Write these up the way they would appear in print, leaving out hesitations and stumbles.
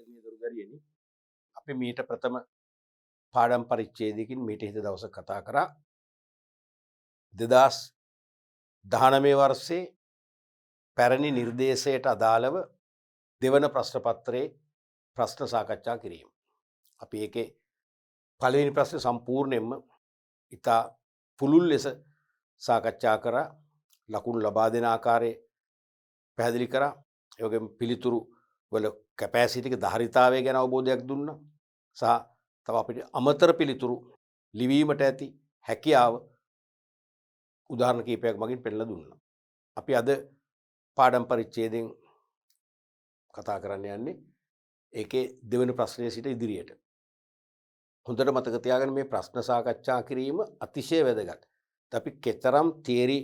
ආදරණීය දරුදරියනි අපි මීට ප්‍රථම පාඩම් පරිච්ඡේදයකින් මීට හිත දවසක් කතා කරා 2019 වර්ෂයේ පැරණි නිර්දේශයට අදාළව දෙවන ප්‍රශ්න පත්‍රයේ ප්‍රශ්න සාකච්ඡා කිරීම. අපි ඒකේ පළවෙනි ප්‍රශ්නේ සම්පූර්ණයෙන්ම ඉතා පුළුල් ලෙස සාකච්ඡා කරා. ලකුණු ලබා දෙන ආකාරය පැහැදිලි කරා. ඒ වගේම පිළිතුරු වල කැපැසිටි එක ධාරිතාවය ගැන අවබෝධයක් දුන්නා. සහ තව අපිට අමතර පිළිතුරු ලිවීමට ඇති හැකියාව උදාහරණ කීපයක් මගින් පෙන්නලා දුන්නා. අපි අද පාඩම් පරිච්ඡේදයෙන් කතා කරන්න යන්නේ ඒකේ දෙවෙනි ප්‍රශ්නයේ සිට ඉදිරියට. හොඳට මතක තියාගන්න මේ ප්‍රශ්න සාකච්ඡා කිරීම අතිශය වැදගත්. අපි කෙතරම් තියරි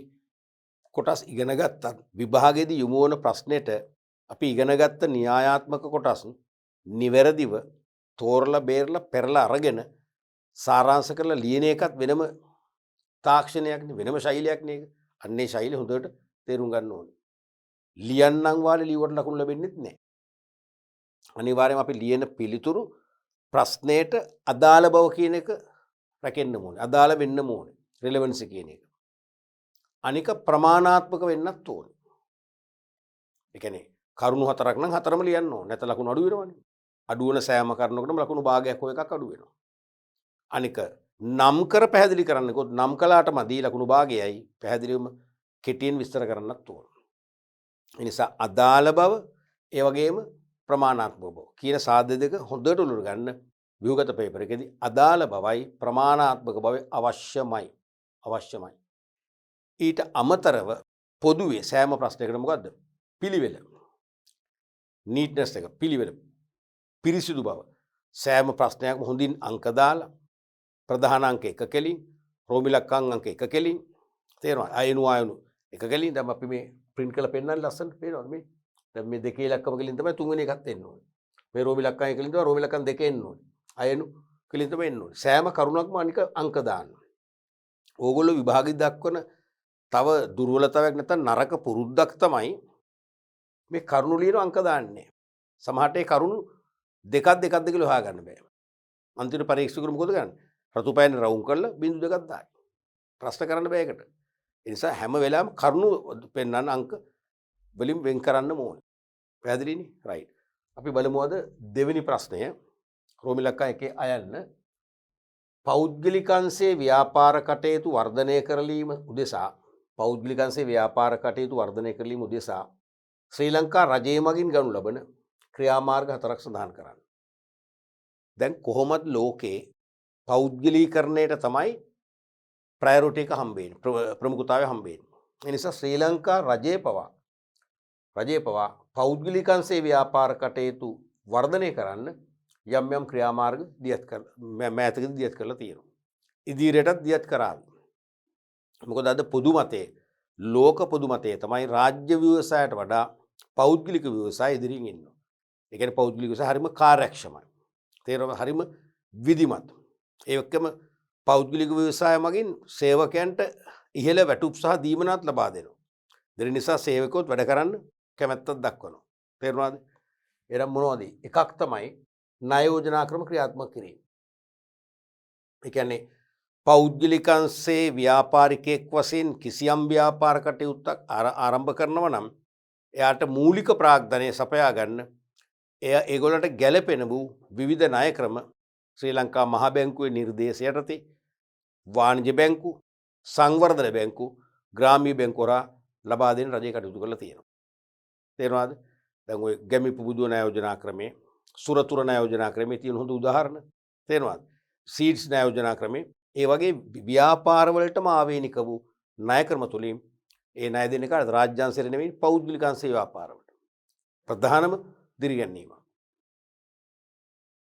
කොටස් ඉගෙන ගත්තත් විභාගයේදී යොමු වන ප්‍රශ්නෙට අපි ඉගෙනගත්ත න්‍යායාත්මක කොටස් නිවැරදිව තෝරලා බේරලා පෙරලා අරගෙන සාරාංශ කරලා ලියන එකත් වෙනම තාක්ෂණයක් නේ, වෙනම ශෛලියක් නේ. අන්නේ ශෛලිය හොඳට තේරුම් ගන්න ඕනේ. ලියන්නම් වාලේ ලියුවට ලකුණු ලැබෙන්නේ නැහැ. අනිවාර්යයෙන්ම අපි ලියන පිළිතුරු ප්‍රශ්නයට අදාළ බව කියන එක රැකෙන්න ඕනේ. අදාළ වෙන්න ඕනේ. රිලෙවන්සි කියන එක. අනික ප්‍රමාණාත්මක වෙන්නත් ඕනේ. ඒ කියන්නේ කරුණු හතරක් නම් හතරම ලියන්න ඕනේ. නැත්නම් ලකුණු අඩු වෙනවනේ. අඩු වෙන සෑම කරුණකටම ලකුණු භාගයක් හෝ එකක් අඩු වෙනවා. අනික නම් කර පැහැදිලි කරන්න කොත් නම් කළාට මදි ලකුණු භාගයයි පැහැදිලිවම කෙටියෙන් විස්තර කරන්නත් ඕන. ඒ නිසා අදාළ බව ඒ වගේම ප්‍රමාණාත්මක බව කියන සාධ්‍ය දෙක හොඳට උලුර ගන්න ව්‍යුහගත පේපර් එකේදී අදාළ බවයි ප්‍රමාණාත්මක බවයි අවශ්‍යමයි. ඊට අමතරව පොදුවේ සෑම ප්‍රශ්නයකටම මොකද්ද? පිළිවෙල. නීට්නස් එක පිළිවෙල. පිරිසිදු බව. සෑම ප්‍රශ්නයක්ම හොඳින් අංක දාලා ප්‍රධාන අංක එක කෙලින්, රෝමිලක්කම් අංක එක කෙලින් තේරෙනවා. අයනු එක කෙලින් දැන් අපි මේ print කරලා පෙන්නන්න ලස්සනට පේනවද මේ? දැන් මේ දෙකේ ඉලක්කම කෙලින් තමයි තුන්වෙනි එකත් එන්න ඕනේ. මේ රෝමිලක්කම් එක කෙලින් තමයි රෝමිලක්කම් දෙක එන්න ඕනේ. අයනු කෙලින් තමයි එන්න ඕනේ. සෑම කරුණක්ම අනික අංක දාන්න. ඕගොල්ලෝ විභාගෙ දක්වන තව දුර්වලතාවයක් නැත්නම් නරක පුරුද්දක් තමයි මේ කරුණු ලියන අංක දාන්නේ. සමහරට ඒ කරුණු දෙකක්ද කියලා හොයාගන්න බෑ. අන්තිම පරීක්ෂකවරු මොකද කරන්නේ? රතු පෑන් රවුම් කරලා බිංදු දෙකක් දායි. ප්‍රශ්න කරන්න බෑ ඒකට. ඒ නිසා හැම වෙලාවෙම කරුණු පෙන්වන්න අංක වලින් වෙන් කරන්න ඕනේ. පැහැදිලිනේ? රයිට්. අපි බලමු අද දෙවෙනි ප්‍රශ්නය. රෝමිලක්කම් එකේ අයන්න පෞද්ගලිකංශයේ ව්‍යාපාර කටයුතු වර්ධනය කරලීම උදෙසා ශ්‍රී ලංකා රජය මගින් ගනු ලබන ක්‍රියාමාර්ග හතරක් සඳහන් කරන්න. දැන් කොහොමද ලෝකේ පෞද්ගලීකරණයට තමයි ප්‍රයොරිටි එක හම්බෙන්නේ, ප්‍රමුඛතාවය හම්බෙන්නේ. ඒ නිසා ශ්‍රී ලංකා රජය පවා පෞද්ගලිකංශයේ ව්‍යාපාර කටයුතු වර්ධනය කරන්න යම් ක්‍රියාමාර්ග මෑතකදී දියත් කරලා තියෙනවා. ඉදිරියටත් දියත් කරાવી. මොකද අද පොදු මතයේ ලෝක පොදු මතයේ තමයි රාජ්‍ය ව්‍යවසායයට වඩා පෞද්ගලික ව්‍යවසාය ඉදිරියෙන් ඉන්නවා. ඒ කියන්නේ පෞද්ගලික ව්‍යවසාය හරිම කාර්යක්ෂමයි. තේරෙනවද? හරිම විධිමත්. ඒ වගේම පෞද්ගලික ව්‍යවසාය මගින් සේවකයන්ට ඉහළ වැටුප් සහ දීමනත් ලබා දෙනවා. ඒ නිසා සේවකයොත් වැඩ කරන්න කැමැත්තක් දක්වනවා. තේරුණාද? එනම් මොනවද? එකක් තමයි ණය යෝජනා ක්‍රම ක්‍රියාත්මක කිරීම. ඒ කියන්නේ පෞද්ගලිකංශයේ ව්‍යාපාරිකයෙක් වශයෙන් කිසියම් ව්‍යාපාර කටයුත්තක් ආරම්භ කරනවා නම් එයාට මූලික ප්‍රාග්ධනය සපයා ගන්න ඒගොල්ලන්ට ගැළපෙන වූ විවිධ ණය ක්‍රම ශ්‍රී ලංකා මහ බැංකුවේ නිර්දේශ යටතේ වාණිජ්‍ය බැංකු, සංවර්ධන බැංකු, ග්‍රාමීය බැංකු හරහා ලබා දෙන රජය කටයුතු කරලා තියෙනවා. තේරුණාද? දැන් ඔය ගැමි පුබුදුව ණය යෝජනා ක්‍රමේ, සුරතුර ණය යෝජනා ක්‍රමේ තියෙන හොඳ උදාහරණ. තේරුණාද? සීඩ්ස් ණය යෝජනා ක්‍රමේ ඒ වගේ ව්‍යාපාරවලටම ආවේනික වූ ණය ක්‍රම තුලින් ඒ ණය දෙන්නේ කාටද? රාජ්‍යාංශයට නෙවෙයි පෞද්ගලිකංශයේ ව්‍යාපාරවලට. ප්‍රධානම දිරිගැන්වීම.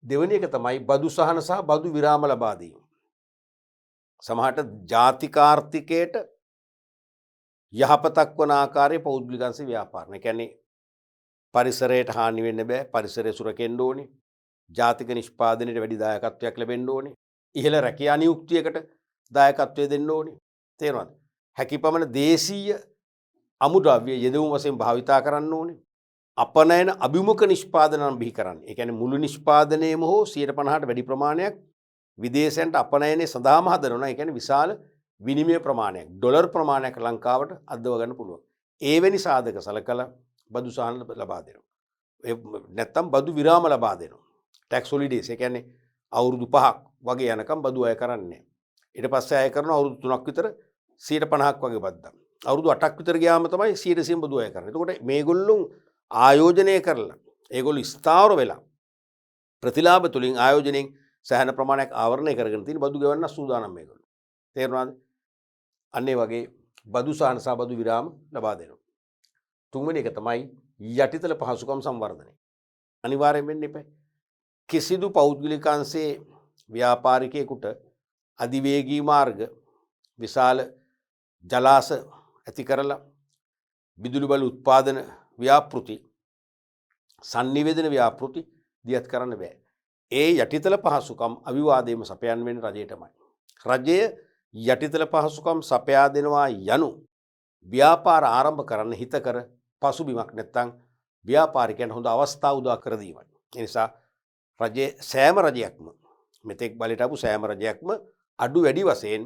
දෙවෙනි එක තමයි බදු සහන සහ බදු විරාම ලබා දීම. සමහරට ජාතික ආර්ථිකයට යහපතක් වන ආකාරයේ පෞද්ගලිකංශ ව්‍යාපාරණ. ඒ කියන්නේ පරිසරයට හානි වෙන්න බෑ. පරිසරය සුරකෙන්න ඕනේ. ජාතික නිෂ්පාදනයට වැඩි දායකත්වයක් ලැබෙන්න ඕනේ. ඉහළ රැකියා නියුක්තියකට දායකත්වය දෙන්න ඕනේ. තේරෙනවද? හැකිපමණ දේශීය අමුද්‍රව්‍ය යෙදවුම් වශයෙන් භාවිතා කරන්න ඕනේ. අපනයන අභිමුඛ නිෂ්පාදනයන් බිහි කරන්නේ. ඒ කියන්නේ මුළු නිෂ්පාදනයේම හෝ 150ට වැඩි ප්‍රමාණයක් විදේශයන්ට අපනයනයේ සඳහාම හදනවා. ඒ කියන්නේ විශාල විනිමය ප්‍රමාණයක් ඩොලර් ප්‍රමාණයක් ලංකාවට අදව ගන්න පුළුවන්. එවැනි සාධක සලකලා බදු සහන ලබා දෙනවා. නැත්තම් බදු විරාම ලබා දෙනවා. ටැක්ස් හොලිඩේස් ඒ කියන්නේ අවුරුදු 5ක් වගේ යනකම් බදු අය කරන්නේ. ඊට පස්සේ අය කරන අවුරුදු 3ක් විතර 50ක් වගේ බද්දා. අවුරුදු 8ක් විතර ගියාම තමයි 100% බදු අය කරන්නේ. එතකොට මේගොල්ලෝ ආයෝජනය කරලා ඒගොල්ලෝ ස්ථාවර වෙලා ප්‍රතිලාභ තුලින් ආයෝජනයෙන් සෑහෙන ප්‍රමාණයක් ආවරණය කරගෙන තියෙන බදු ගෙවන්න සූදානම් මේගොල්ලෝ. තේරුණාද? අන්න ඒ වගේ බදු සහන සහ බදු විරාම ලබා දෙනවා. තුන්වෙනි එක තමයි යටිතල පහසුකම් සංවර්ධනය. අනිවාර්යෙන් වෙන්න එපා. කිසිදු පෞද්ගලිකාංශයේ ව්‍යාපාරිකයෙකුට අධිවේගී මාර්ග විශාල ජලාශ ඇති කරලා විදුලි බල උත්පාදන ව්‍යාපෘති sannivedana ව්‍යාපෘති දියත් කරන්න බෑ. ඒ යටිතල පහසුකම් අවිවාදයෙන්ම සපයන්න වෙන්නේ රජයටමයි. රජය යටිතල පහසුකම් සපයා දෙනවා යනු ව්‍යාපාර ආරම්භ කරන්න හිතකර පසුබිමක් නැත්නම් ව්‍යාපාරිකයන්ට හොඳ අවස්ථා උදා කර දීමයි. ඒ නිසා රජයේ සෑම රජයක්ම මෙතෙක් බලයට ආපු සෑම රජයක්ම අඩු වැඩි වශයෙන්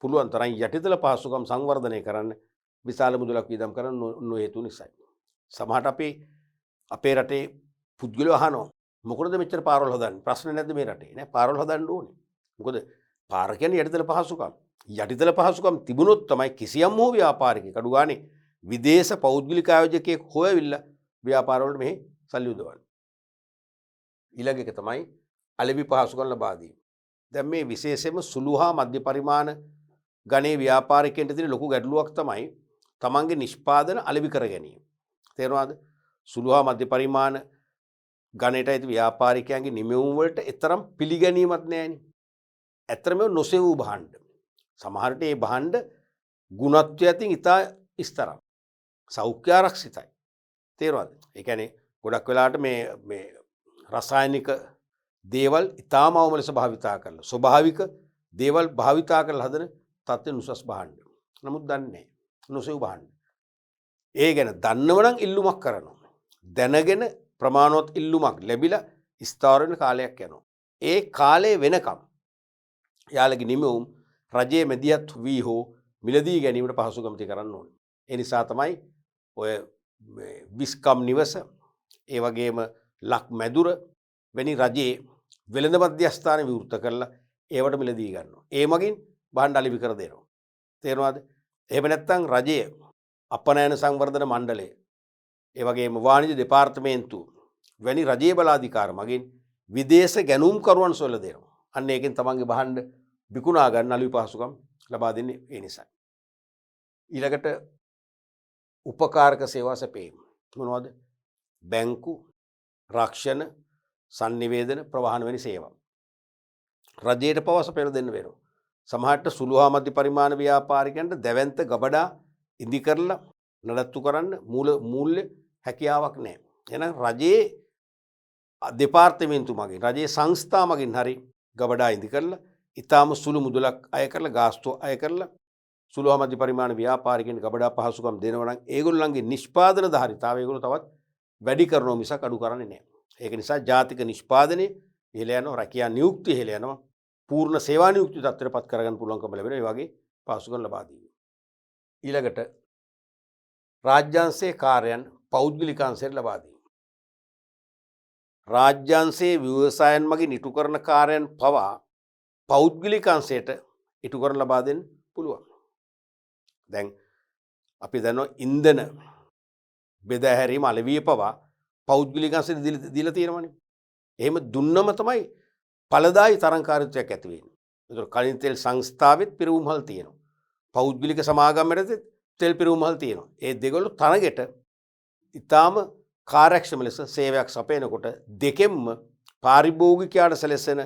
පුළුවන් තරම් යටිතල පහසුකම් සංවර්ධනය කරන්න විශාල මුදලක් වියදම් කරන්න නොහේතු නිසායි. සමහරට අපේ රටේ පුද්ගලයෝ අහනවා මොකටද මෙච්චර පාරවල් හදන්නේ? ප්‍රශ්න නැද්ද මේ රටේ? නෑ පාරවල් හදන්න ඕනේ. මොකද පාර කියන්නේ යටිතල පහසුකම්. යටිතල පහසුකම් තිබුණොත් තමයි කිසියම් හෝ ව්‍යාපාරිකයෙක් අඩු ගානේ විදේශ පෞද්ගලික ආයෝජකයෙක් හොයවිල්ලා ව්‍යාපාර වලට මෙහි සල්ලි උදවන්නේ. ඊළඟ එක තමයි අලෙවි පහසුකම් ලබා දීම. දැන් මේ විශේෂයෙන්ම සුළු හා මධ්‍ය පරිමාණ ගණේ ව්‍යාපාරිකයන්ට තියෙන ලොකු ගැටලුවක් තමයි තමන්ගේ නිෂ්පාදන අලෙවි කර ගැනීම. තේරුණාද? සුළු හා මධ්‍ය පරිමාණ ගණයට අයිති ව්‍යාපාරිකයන්ගේ නිමවුම් වලට එතරම් පිළිගැනීමක් නැහැනේ. ඇත්තටම නොසෙවූ භාණ්ඩ. සමහරට මේ භාණ්ඩ ගුණත්වය අතින් ඉතා ස්තරම්. සෞඛ්‍ය ආරක්ෂිතයි. තේරුණාද? ඒ කියන්නේ ගොඩක් වෙලාවට මේ රසායනික දේවල් ඉතාම අවම ලෙස භාවිතා කරලා ස්වභාවික දේවල් භාවිතා කරලා හදන තත්ත්වෙ උසස් භාණ්ඩ. නමුත් දන්නේ නැහැ. නොසෙව් භාණ්ඩ. ඒ ගැන දන්නවනම් ඉල්ලුමක් කරනවා. දැනගෙන ප්‍රමාණවත් ඉල්ලුමක් ලැබිලා ස්ථාවර වෙන කාලයක් යනවා. ඒ කාලය වෙනකම් යාළගේ නිමවුම් රජයේ මැදිහත් වී හෝ මිලදී ගැනීමට පහසුකම් තිය කරන්න ඕනේ. ඒ නිසා තමයි ඔය විස්කම් නිවස ඒ වගේම ලක් මැදුර වැනි රජයේ වෙළඳ මධ්‍යස්ථාන විවෘත කරලා ඒවට මිලදී ගන්නවා. ඒ මගින් භාණ්ඩ අලෙවි කර දෙනවා. තේරුණාද? එහෙම නැත්නම් රජයේ අපනයන සංවර්ධන මණ්ඩලය ඒ වගේම වාණිජ්‍ය දෙපාර්තමේන්තුව වැනි රජයේ බලාධිකාර මගින් විදේශ ගැනුම් කරුවන් සොයලා දෙනවා. අන්න ඒකෙන් තමන්ගේ භාණ්ඩ විකුණා ගන්න අලෙවි පහසුකම් ලබා දෙන්නේ ඒ නිසා. ඊළඟට උපකාරක සේවා සැපයීම. මොනවද? බැංකු, රක්ෂණ, sannivedana, ප්‍රවාහන වැනි සේවා. රජයට පවස පෙර දෙන්න වෙනවා. සමහරට සුළු හා මධ්‍ය පරිමාණ ව්‍යාපාරිකයන්ට දැවැන්ත ගබඩා ඉදි කරලා නඩත්තු කරන්න මූල්‍ය හැකියාවක් නැහැ. එහෙනම් රජයේ දෙපාර්තමේන්තු මගින් රජයේ සංස්ථා මගින් හරි ගබඩා ඉදි කරලා ඊටාම සුළු මුදලක් අය කරලා ගාස්තු අය කරලා සුළු හා මධ්‍ය පරිමාණ ව්‍යාපාරිකයන්ට ගබඩා පහසුකම් දෙනවා නම් ඒගොල්ලන්ගේ නිෂ්පාදන ධාරිතාවය ඒගොල්ලෝ තවත් වැඩි කරනවා මිසක් අඩු කරන්නේ නැහැ. ඒක නිසා ජාතික නිෂ්පාදනයේ ඉහළ යනවා, රැකියා නියුක්ති ඉහළ යනවා, පූර්ණ සේවා නියුක්ති තත්ත්වයට පත් කරගන්න පුළුවන්කම ලැබෙනවා. ඒ වගේ පහසුකම් ලබා දීම. ඊළඟට රාජ්‍යාංශයේ කාර්යයන් පෞද්ගලිකාංශයට ලබා දීම. රාජ්‍යාංශයේ ව්‍යවසායන් මගින් ඉටු කරන කාර්යයන් පවා පෞද්ගලිකාංශයට ඉටු කරන ලබා දෙන්න පුළුවන්. දැන් අපි දන්නවා ඉන්ධන බෙදා හැරීම අලෙවිය පවා පෞද්ගලිකාංශයට දීලා තියෙනවනේ. එහෙම දුන්නම තමයි ඵලදායි තරංකාරීත්වයක් ඇති වෙන්නේ. ඒතර කලින් තෙල් සංස්ථාවෙත් පිරවුම්හල් තියෙනවා. පෞද්ගලික සමාගමෙත් තෙල් පිරවුම්හල් තියෙනවා. ඒ දෙගොල්ලෝ තරගෙට ඊටාම කාර්යක්ෂම ලෙස සේවයක් සපයනකොට දෙකෙන්ම පාරිභෝගිකයාට සැලසෙන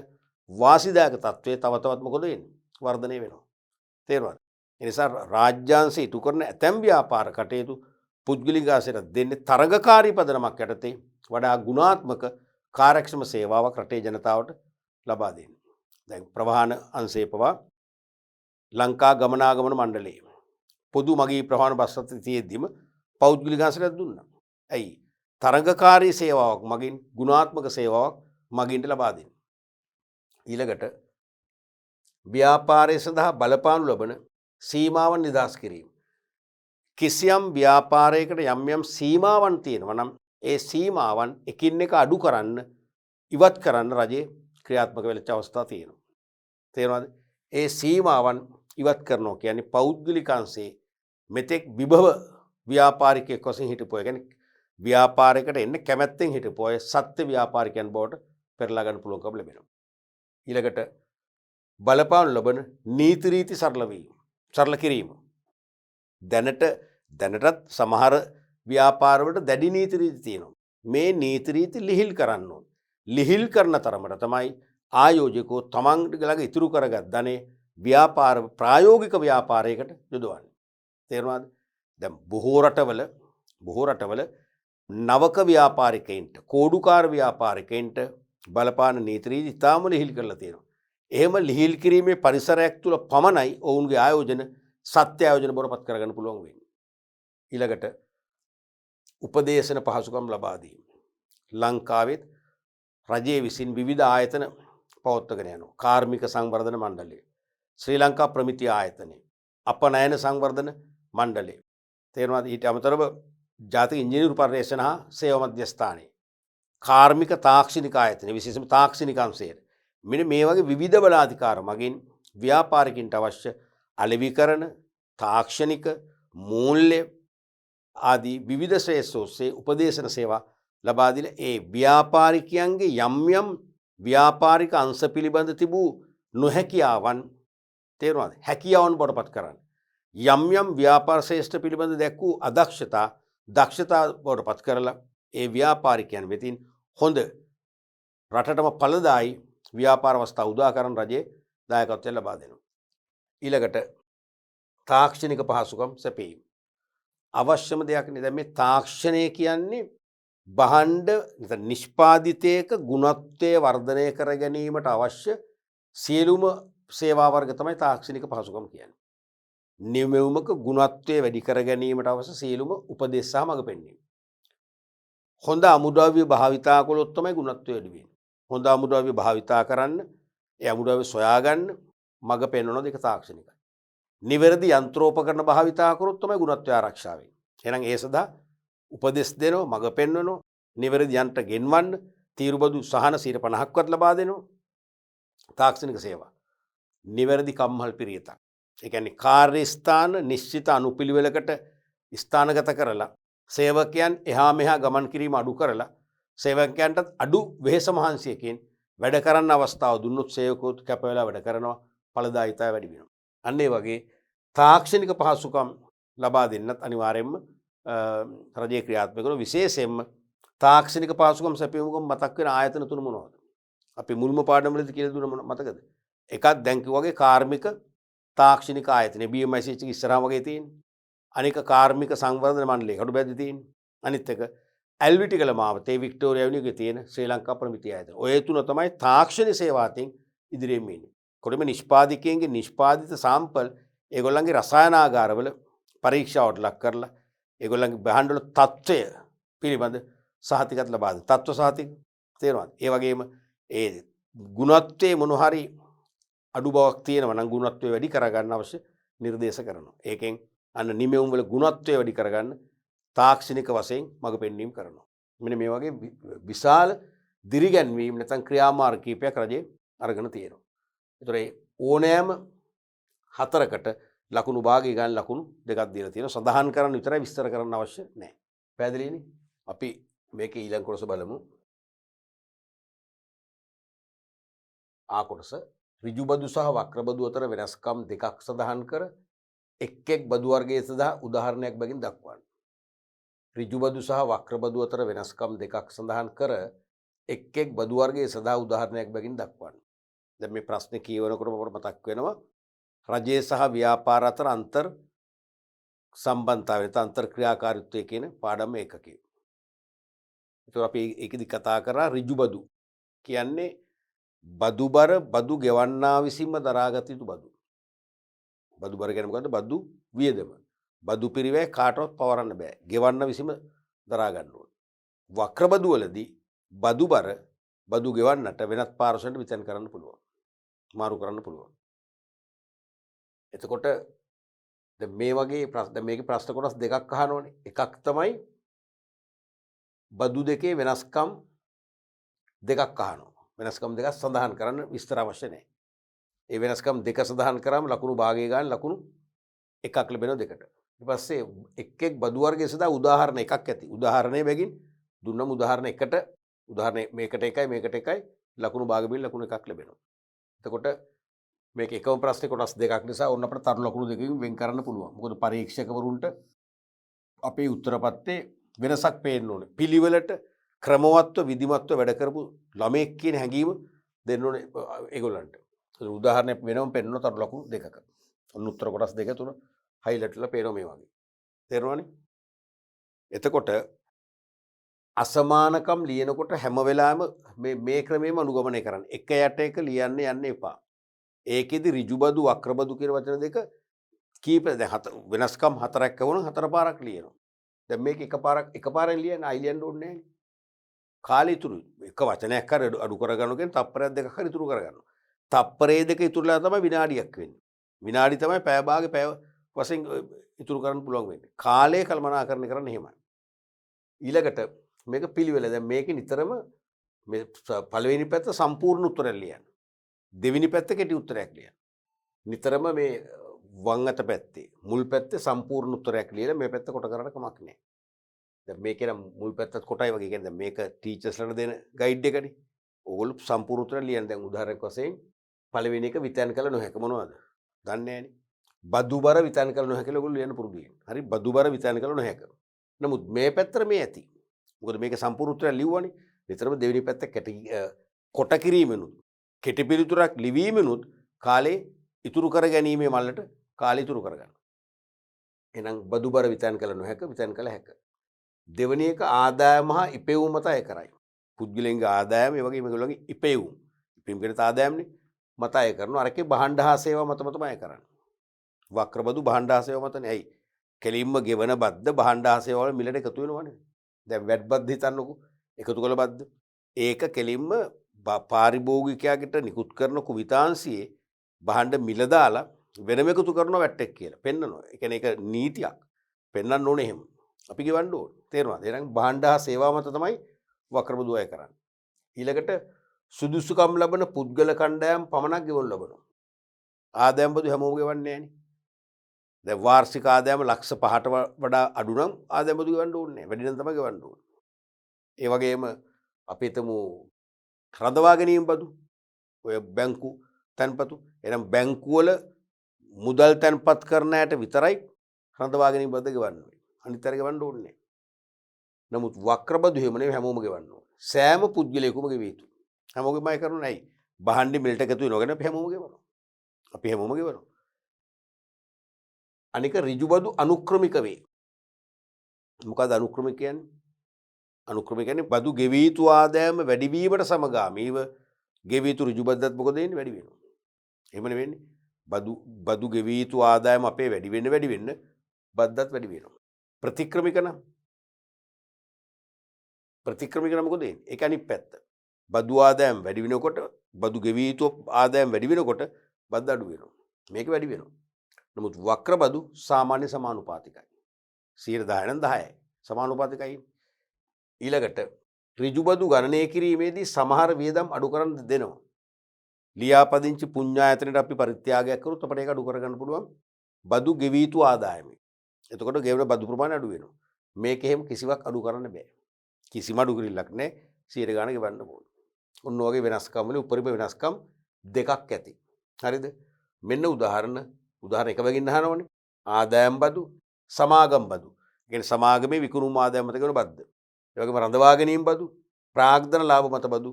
වාසිදායක තත්ත්වයේ තව තවත් මොකද වෙන්නේ? වර්ධනය වෙනවා. තේරුණාද? ඒ නිසා රාජ්‍යාංශය ඉටු කරන ඇතැම් ව්‍යාපාර කටයුතු පුද්ගලිකාංශයට දෙන්නේ තරගකාරී පදනමක් යටතේ වඩා ගුණාත්මක කාර්යක්ෂම සේවාවක් රටේ ජනතාවට ලබා දෙන්න. දැන් ප්‍රවාහන අංශයේ පවා ලංකා ගමනාගමන මණ්ඩලයේ පොදු මගී ප්‍රවාහන බස් රථ තියෙද්දිම පෞද්ගලිකාංශයට දුන්නා. ඇයි? තරඟකාරී සේවාවක් මගින් ගුණාත්මක සේවාවක් මගින්ට ලබා දෙන්න. ඊළඟට ව්‍යාපාරය සඳහා බලපානු ලබන සීමාවන් නිදහස් කිරීම. කිසියම් ව්‍යාපාරයකට යම් යම් සීමාවන් තියෙනවා නම් ඒ සීමාවන් එකින් එක අඩු කරන්න ඉවත් කරන්න රජයේ ක්‍රියාත්මක වෙච්ච අවස්ථා තියෙනවා. තේරෙනවද? ඒ සීමාවන් ඉවත් කරනවා කියන්නේ පෞද්ගලිකංශේ මෙතෙක් විභව ව්‍යාපාරිකයෙක් වශයෙන් හිටපු අය. කියන්නේ ව්‍යාපාරයකට එන්න කැමැත්තෙන් හිටපු අය සත්‍ය ව්‍යාපාරිකයන් බවට පෙරලා ගන්න පුළුවන්කම ලැබෙනවා. ඊළඟට බලපානු ලබන නීති රීති සරල කිරීම. දැනටත් සමහර ව්‍යාපාරවලට දැඩි නීති රීති තියෙනවා. මේ නීති රීති ලිහිල් කරන්න ඕන. ලිහිල් කරන තරමට තමයි ආයෝජකෝ තමන්ට ළඟ ඉතුරු කරගත් ධනෙ ව්‍යාපාර ප්‍රායෝගික ව්‍යාපාරයකට යොදවන්නේ. තේරුණාද? දැන් බොහෝ රටවල නවක ව්‍යාපාරිකයින්ට කෝඩුකාර ව්‍යාපාරිකයින්ට බලපාන නීති රීති ඉතාම ලිහිල් කරලා තියෙනවා. එහෙම ලිහිල් කිරීමේ පරිසරයක් තුල පමණයි ඔවුන්ගේ ආයෝජන සත්‍ය ආයෝජන බවටපත් කරගන්න පුළුවන් වෙන්නේ. ඊළඟට උපදේශන පහසුකම් ලබා දීම. ලංකාවෙත් රජයේ විසින් විවිධ ආයතන පවත්වාගෙන යනවා. කාර්මික සංවර්ධන මණ්ඩලය, ශ්‍රී ලංකා ප්‍රමිති ආයතනය, අපනයන සංවර්ධන මණ්ඩලය. තේරුණාද? ඊට අමතරව ජාතික ඉංජිනේරු පර්යේෂණ හා සේවා මධ්‍යස්ථානය, කාර්මික තාක්ෂණික ආයතන, විශේෂම තාක්ෂණික අංශයට. මෙන්න මේ වගේ විවිධ බලාධිකාර මගින් ව්‍යාපාරිකින්ට අවශ්‍ය අලෙවිකරණ, තාක්ෂණික, මූල්‍ය ආදී විවිධ ශ්‍රේෂ්ඨ ඔස්සේ උපදේශන සේවා ලබා දීලා ඒ ව්‍යාපාරිකයන්ගේ යම් ව්‍යාපාරික අංශ පිළිබඳ තිබූ නොහැකියාවන් තේරුණාද? හැකියාවන් බවටපත් කරන්න. යම් ව්‍යාපාර ශ්‍රේෂ්ඨ පිළිබඳ දැක්වූ දක්ෂතා බවටපත් කරලා ඒ ව්‍යාපාරිකයන් වෙතින් හොඳ රටටම ඵලදායි ව්‍යාපාර අවස්ථා උදා කරන රජයේ දායකත්වය ලබා දෙනවා. ඊළඟට තාක්ෂණික පහසුකම් සැපීම. අවශ්‍යම දෙයක් නේ. දැන් මේ තාක්ෂණය කියන්නේ භාණ්ඩ නිෂ්පාදිතයක ගුණත්වය වර්ධනය කර ගැනීමට අවශ්‍ය සියලුම සේවා වර්ග තමයි තාක්ෂණික පහසුකම් කියන්නේ. නිමවුමක ගුණත්වය වැඩි කර ගැනීමට අවශ්‍ය සියලුම උපදෙස් සහ මඟ පෙන්වීම. හොඳ අමුද්‍රව්‍ය භාවිතා කළොත් තමයි ගුණත්වය වැඩි වෙන්නේ. හොඳ අමුද්‍රව්‍ය භාවිතා කරන්න, ඒ අමුද්‍රව්‍ය සොයා ගන්න මඟ පෙන්වන දෙක තාක්ෂණිකයි. නිවැරදි යන්ත්‍රෝපකරණ භාවිතා කරොත් තමයි ගුණත්වය ආරක්ෂා වෙන්නේ. එහෙනම් ඒ සඳහා උපදෙස් දෙනවා, මඟ පෙන්වනවා, නිවැරදි යන්ත්‍ර ගෙන්වන්න, තීරුබදු සහන 50%ක්වත් ලබා දෙනවා. තාක්ෂණික සේවා. නිවැරදි කම්හල් පිරියතක්. ඒ කියන්නේ කාර්ය ස්ථාන නිශ්චිත අනුපිළිවෙලකට ස්ථානගත කරලා සේවකයන් එහා මෙහා ගමන් කිරීම අඩු කරලා සේවකයන්ට අඩු වෙහෙස මහන්සියකින් වැඩ කරන්න අවස්ථාව දුන්නොත් සේවකයෝ කැප වෙලා වැඩ කරනවා, ඵලදායීතාවය වැඩි වෙනවා. අන්න ඒ වගේ තාක්ෂණික පහසුකම් ලබා දෙන්නත් අනිවාර්යයෙන්ම රජයේ ක්‍රියාත්මක කරන විශේෂයෙන්ම තාක්ෂණික පහසුකම් සැපයීමකම මතක් වෙන ආයතන තුන මොනවද? අපි මුල්ම පාඩම්වලදී කියලා දුන්න මතකද? එකක් දැන් කිව්වාගේ කාර්මික තාක්ෂණික ආයතන BMICH එක ඉස්සරහා වගේ තියෙන්නේ. අනික කාර්මික සංවර්ධන මණ්ඩලය කඩුබැද්දේ තියෙන්නේ. අනිත් එක ඇල්විටිකල මාවතේ වික්ටෝරියා ඇවිනියුගේ තියෙන ශ්‍රී ලංකා ප්‍රමිති ආයතන. ඔය තුන තමයි තාක්ෂණ සේවාවෙන් ඉදිරියෙන් ඉන්නේ. කොළඹ නිෂ්පාදිකයන්ගේ නිෂ්පාදිත සාම්පල් ඒගොල්ලන්ගේ රසායනාගාරවල පරීක්ෂාවට ලක් කරලා ඒගොල්ලන්ගේ භාණ්ඩවල තත්ත්වය පිළිබඳ සහතිකත් ලබා දෙන. තත්ත්ව සහතික තේරෙනවද? ඒ වගේම ඒ ගුණත්වයේ මොන හරි අඩු බවක් තියෙනවා නම් ගුණත්වය වැඩි කරගන්න අවශ්‍ය නිර්දේශ කරනවා. ඒකෙන් අන්න නිමෙවුම් වල ගුණත්වය වැඩි කරගන්න තාක්ෂණික වශයෙන් මඟ පෙන්වීම කරනවා. මෙන්න මේ වගේ විශාල දිරිගැන්වීම් නැත්නම් ක්‍රියාමාර්ග කීපයක් රජේ අරගෙන තියෙනවා. ඒතර ඕනෑම හතරකට ලකුණු භාගය ගන්න ලකුණු දෙකක් දීලා තියෙනවා. සඳහන් කරන්න විතරයි විස්තර කරන්න අවශ්‍ය නැහැ. පැහැදිලිනේ? අපි මේකේ ඊළඟ කොටස බලමු. කොටස ඍජු බදු සහ වක්‍ර බදු අතර වෙනස්කම් දෙකක් සඳහන් කර එක් බදු වර්ගයේ සඳහා උදාහරණයක් බැගින් දක්වන්න. ඍජු බදු සහ වක්‍ර බදු අතර වෙනස්කම් දෙකක් සඳහන් කර එක් බදු වර්ගයේ සඳහා උදාහරණයක් බැගින් දක්වන්න. දැන් මේ ප්‍රශ්නේ කියවනකොට අපට මතක් වෙනවා රජයේ සහ ව්‍යාපාර අතර අන්තර් සම්බන්ධතාවය නැත්නම් අන්තර් ක්‍රියාකාරීත්වය කියන පාඩම ඒකකේ. ඒතකොට අපි ඒකෙදි කතා කරා ඍජු බදු කියන්නේ බදුබර බදු ගෙවන්නා විසින්ම දරාගත යුතු බදු. බදුබර කියන්නේ මොකද්ද? බදු වියදම. බදු පිරිවැය කාටවත් පවරන්න බෑ. ගෙවන්න විසින්ම දරා ගන්න ඕනේ. වක්‍රබදු වලදී බදු බර බදු ගෙවන්නට වෙනත් පාර්ශවයන්ට විතන් කරන්න පුළුවන්. මාරු කරන්න පුළුවන්. එතකොට මේ වගේ මේකේ ප්‍රශ්න කොටස් දෙකක් අහනෝනේ. එකක් තමයි බදු දෙකේ වෙනස්කම් දෙකක් අහනවා. වෙනස්කම් දෙකක් සඳහන් කරන්න විස්තර අවශ්‍ය නැහැ. ඒ වෙනස්කම් දෙක සඳහන් කරාම ලකුණු භාගය ගන්න ලකුණු එකක් ලැබෙනවා දෙකට. ඊට පස්සේ එක් බදු වර්ගයේ සදා උදාහරණ එකක් ඇති. උදාහරණය බැගින් දුන්නම උදාහරණ එකට උදාහරණ මේකට එකයි මේකට එකයි ලකුණු භාග බිල් ලකුණු එකක් ලැබෙනවා. එතකොට මේක එකම ප්‍රශ්නේ කොටස් දෙකක් නිසා ඕන අපිට තරු ලකුණු දෙකකින් වෙන් කරන්න පුළුවන්. මොකද පරීක්ෂකවරුන්ට අපේ උත්තරපත්‍රයේ වෙනසක් පේන්න ඕනේ. පිළිවෙලට ක්‍රමවත්ව විධිමත්ව වැඩ කරපු ළමයෙක් කියන හැඟීම දෙන්න ඕනේ ඒගොල්ලන්ට. උදාහරණයක් වෙනම පෙන්වන තරු ලකුණු දෙකක. ඔන්න උත්තර කොටස් දෙක තුන හයිලයිට්ලා පේනවා මේ වගේ. තේරුණානේ? එතකොට අසමානකම් ලියනකොට හැම වෙලාවෙම මේ ක්‍රමෙම අනුගමනය කරන්න. එක යට එක ලියන්න යන්න එපා. ඒකෙදි ඍජුබදු වක්‍රබදු කියන වචන දෙක කීප වෙනස්කම් හතරක් වුණා හතර පාරක් ලියනවා. දැන් මේක එකපාරෙන් ලියන්න ආයි ලියන්න ඕනේ නැහැ. කාලය ඉතුරු එක වචනයක් හරි අඩු කරගන්න කියන තප්පරයක් දෙකක් හරි ඉතුරු කරගන්නවා. තප්පරේ දෙක ඉතුරුලා තමයි විනාඩියක් වෙන්නේ. විනාඩි තමයි පැය භාගේ පැය වශයෙන් ඉතුරු කරන්න පුළුවන් වෙන්නේ. කාලය කළමනාකරණය කරන්න එහෙමයි. ඊළඟට මේක පිළිවෙල. දැන් මේකේ නිතරම මේ පළවෙනි පැත්ත සම්පූර්ණ උත්තරයක් ලියන්න. දෙවෙනි පැත්ත කෙටි උත්තරයක් ලියන්න. නිතරම මේ වම් අත පැත්තේ මුල් පැත්තේ සම්පූර්ණ උත්තරයක් ලියලා මේ පැත්ත කොට කරන්න කමක් නැහැ. දැන් මේකේ නම් මුල් පැත්තත් කොටයි වගේ කියන්නේ දැන් මේක ටීචර්ස්ලට දෙන ගයිඩ් එකනේ. ඕගොල්ලෝ සම්පූර්ණ උත්තර ලියන්න. දැන් උදාහරණයක් වශයෙන් පළවෙනි එක විතයන් කළ නොහැක මොනවද? දන්නේ නැහනේ. බදුබර විතයන් කළ නොහැක කියලා ඔයගොල්ලෝ ලියන්න පුරුදු වෙන්න. හරි බදුබර විතයන් කළ නොහැක. නමුත් මේ පැත්තට මේ ඇති. මොකද මේක සම්පූර්ණ උත්තරය ලිව්වනේ. නිතරම දෙවෙනි පැත්ත කොට කිරීමෙනුත් කෙටි පිළිතුරක් ලිවීමෙනුත් කාලේ ඉතුරු කර ගැනීමේ මල්ලට කාලය ඉතුරු කරගන්න. එහෙනම් බදුබර විතයන් කළ නොහැක විතයන් කළ හැක. දෙවෙනි එක ආදායම හා ඉපෙවුම මත අය කරයි. පුද්ගලයන්ගේ ආදායම ඒ වගේම ඒගොල්ලෝගේ ඉපෙවුම්. ඉපෙවුම් කියන ආදායමනේ මත අය කරනවා. අරකේ භාණ්ඩ හා සේවා මත තමයි අය කරන්නේ. වක්‍රබදු භාණ්ඩ හා සේවා මතනේ. ඇයි? කෙලින්ම ගෙවන බද්ද භාණ්ඩ හා සේවා වල මිලට එකතු වෙනවනේ. දැන් වැට් බද්ද හිතන්නකෝ. එකතු කළ බද්ද. ඒක කෙලින්ම පාරිභෝගිකයාට නිකුත් කරන කුවිතාංශයේ භාණ්ඩ මිල දාලා වෙනම එකතු කරනවා වැට් එක කියලා පෙන්නනවා. ඒ කියන්නේ ඒක නීතියක්. පෙන්වන්න ඕනේ එහෙම. අපි ගෙවන්න ඕනේ. තේරුණාද? එහෙනම් භාණ්ඩ හා සේවා මත තමයි වක්‍රබදු අය කරන්නේ. ඊළඟට සුදුසුකම් ලබන පුද්ගල කණ්ඩායම් පමණක් ගෙවනු ලබනවා. ආදායම් බදු හැමෝම ගෙවන්නේ නැහනේ. දැන් වාර්ෂික ආදායම ලක්ෂ 5ට වඩා අඩු නම් ආදායම් බදු ගෙවන්න ඕනේ නැහැ. වැඩි නම් තමයි ගෙවන්න ඕනේ. ඒ වගේම අපි හිතමු රඳවා ගැනීම බදු ඔය බැංකු තැන්පතු එහෙනම් බැංකු වල මුදල් තැන්පත් කරන අයට විතරයි රඳවා ගැනීම බදු ගෙවන්න ඕනේ. අනිත් අය ගෙවන්න ඕනේ නැහැ. නමුත් වක්‍රබදු එහෙම නෙවෙයි හැමෝම ගෙවන්න ඕනේ. සෑම පුද්ගලයෙකුම ගෙවිය යුතුයි. හැමෝගෙම අය කරන්නේ නැයි. බහණ්ඩ මිලට එකතු වෙනවගෙන අපි හැමෝම ගෙවනවා. අපි හැමෝම ගෙවනවා. අනික ඍජුබදු අනුක්‍රමික වේ. මොකද අනුක්‍රමික කියන්නේ? අනුක්‍රමික කියන්නේ බදු ගෙවිය යුතු ආදායම වැඩි වීමට සමගාමීව ගෙවිය යුතු ඍජුබද්දත් මොකද වෙන්නේ? වැඩි වෙනවා. එහෙමනේ වෙන්නේ. බදු ගෙවිය යුතු ආදායම අපේ වැඩි වෙන්න බද්දත් වැඩි වෙනවා. ප්‍රතික්‍රමික නම් මොකද වෙන්නේ? ඒක අනිත් පැත්ත. බදු ආදායම් වැඩි වෙනකොට බදු ගෙවිය යුතු ආදායම් වැඩි වෙනකොට බද්ද අඩු වෙනවා. මේක වැඩි වෙනවා. නමුත් වක්‍රබදු සාමාන්‍ය සමානුපාතිකයි. 10% 10යි. සමානුපාතිකයි. ඊළඟට ඍජුබදු ගණනය කිරීමේදී සමහර වියදම් අඩු කරන්න දෙනවා. ලියාපදිංචි පුඤ්ඤායතනයට අපි පරිත්‍යාගයක් කරොත් අපිට ඒක අඩු කරගන්න පුළුවන්. බදු ගෙවිය යුතු ආදායම. එතකොට ගෙවන බදු ප්‍රමාණය අඩු වෙනවා. මේක එහෙම කිසිවක් අඩු කරන්න බෑ. කිසිම අඩු කිරීමක් නැහැ. 100 ගාන ගෙවන්න ඕනේ. ඔන්න ඔයගේ වෙනස්කම් වල උපරිම වෙනස්කම් දෙකක් ඇති. හරිද? මෙන්න උදාහරණ එක බැගින් අහනවනේ. ආදායම් බදු, සමාගම් බදු. ඒ කියන්නේ සමාගමේ විකුණුම් ආදායම් මත කරන බද්ද. ඒ වගේම රඳවා ගැනීම බදු, ප්‍රාග්ධන ලාභ මත බදු,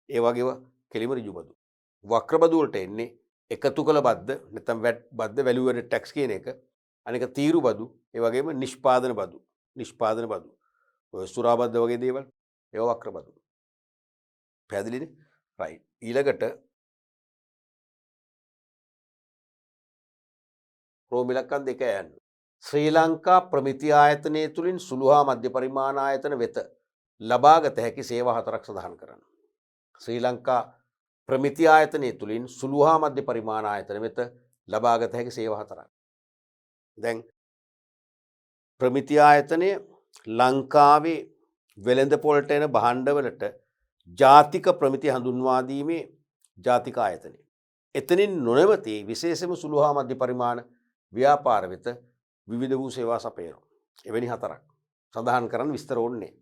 ඒ වගේව කෙලිම ඍජු බදු. වක්‍රබදු වලට එන්නේ එකතු කළ බද්ද නැත්නම් වැට් බද්ද වැලියු ඇඩඩ් ටැක්ස් කියන එක. අනික තීරු බදු, ඒ වගේම නිෂ්පාදන බදු. ඔය සුරා බද්ද වගේ දේවල් ඒවා වක්‍රබදු. පැහැදිලිනේ? රයිට්. ඊළඟට රෝම ඉලක්කම් දෙක යන්න. ශ්‍රී ලංකා ප්‍රමිති ආයතනය තුළින් සුළු හා මධ්‍ය පරිමාණ ආයතන වෙත ලබාගත හැකි සේවා හතරක් සඳහන් කරන්න. ශ්‍රී ලංකා ප්‍රමිති ආයතනය තුළින් සුළු හා මධ්‍ය පරිමාණ ආයතන වෙත ලබාගත හැකි සේවා හතරක්. දැන් ප්‍රමිති ආයතනය ලංකාවේ වෙළඳ පොළට එන භාණ්ඩවලට ජාතික ප්‍රමිති හඳුන්වාදීමේ ජාතික ආයතනය. එතනින් නොනවතී විශේෂම සුළු හා මධ්‍ය පරිමාණ ව්‍යාපාර වෙත විවිධ වූ සේවා සපයනවා. එවැනි හතරක් සඳහන් කරන්න විස්තර ඕන්නේ.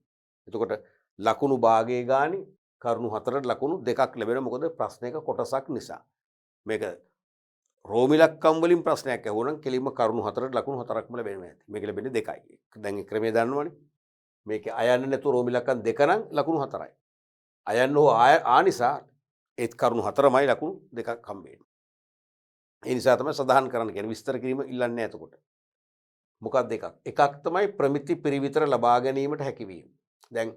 එතකොට ලකුණු භාගයේ ගානි කරුණු හතරට ලකුණු දෙකක් ලැබෙන මොකද ප්‍රශ්නයක කොටසක් නිසා. මේක රෝමිලක්කම් වලින් ප්‍රශ්නයක් ඇහුවනම් කෙලින්ම කරුණු හතරට ලකුණු හතරක්ම ලැබෙනවා ඇති. මේක ලැබෙන්නේ දෙකයි. දැන් මේ ක්‍රමය දන්නවනේ. මේකේ අයන්න නැතුව රෝමිලක්කම් දෙක නම් ලකුණු හතරයි. අයන්න හෝ ආ නිසා ඒත් කරුණු හතරමයි ලකුණු දෙකක් හම්බෙන්නේ. ඒ නිසා තමයි සඳහන් කරන්න කියන්නේ විස්තර කිරීම ඉල්ලන්නේ නැහැ එතකොට. මොකක්ද දෙකක්. එකක් තමයි ප්‍රමිති පිරිවිතර ලබා ගැනීමට හැකිවීම. දැන්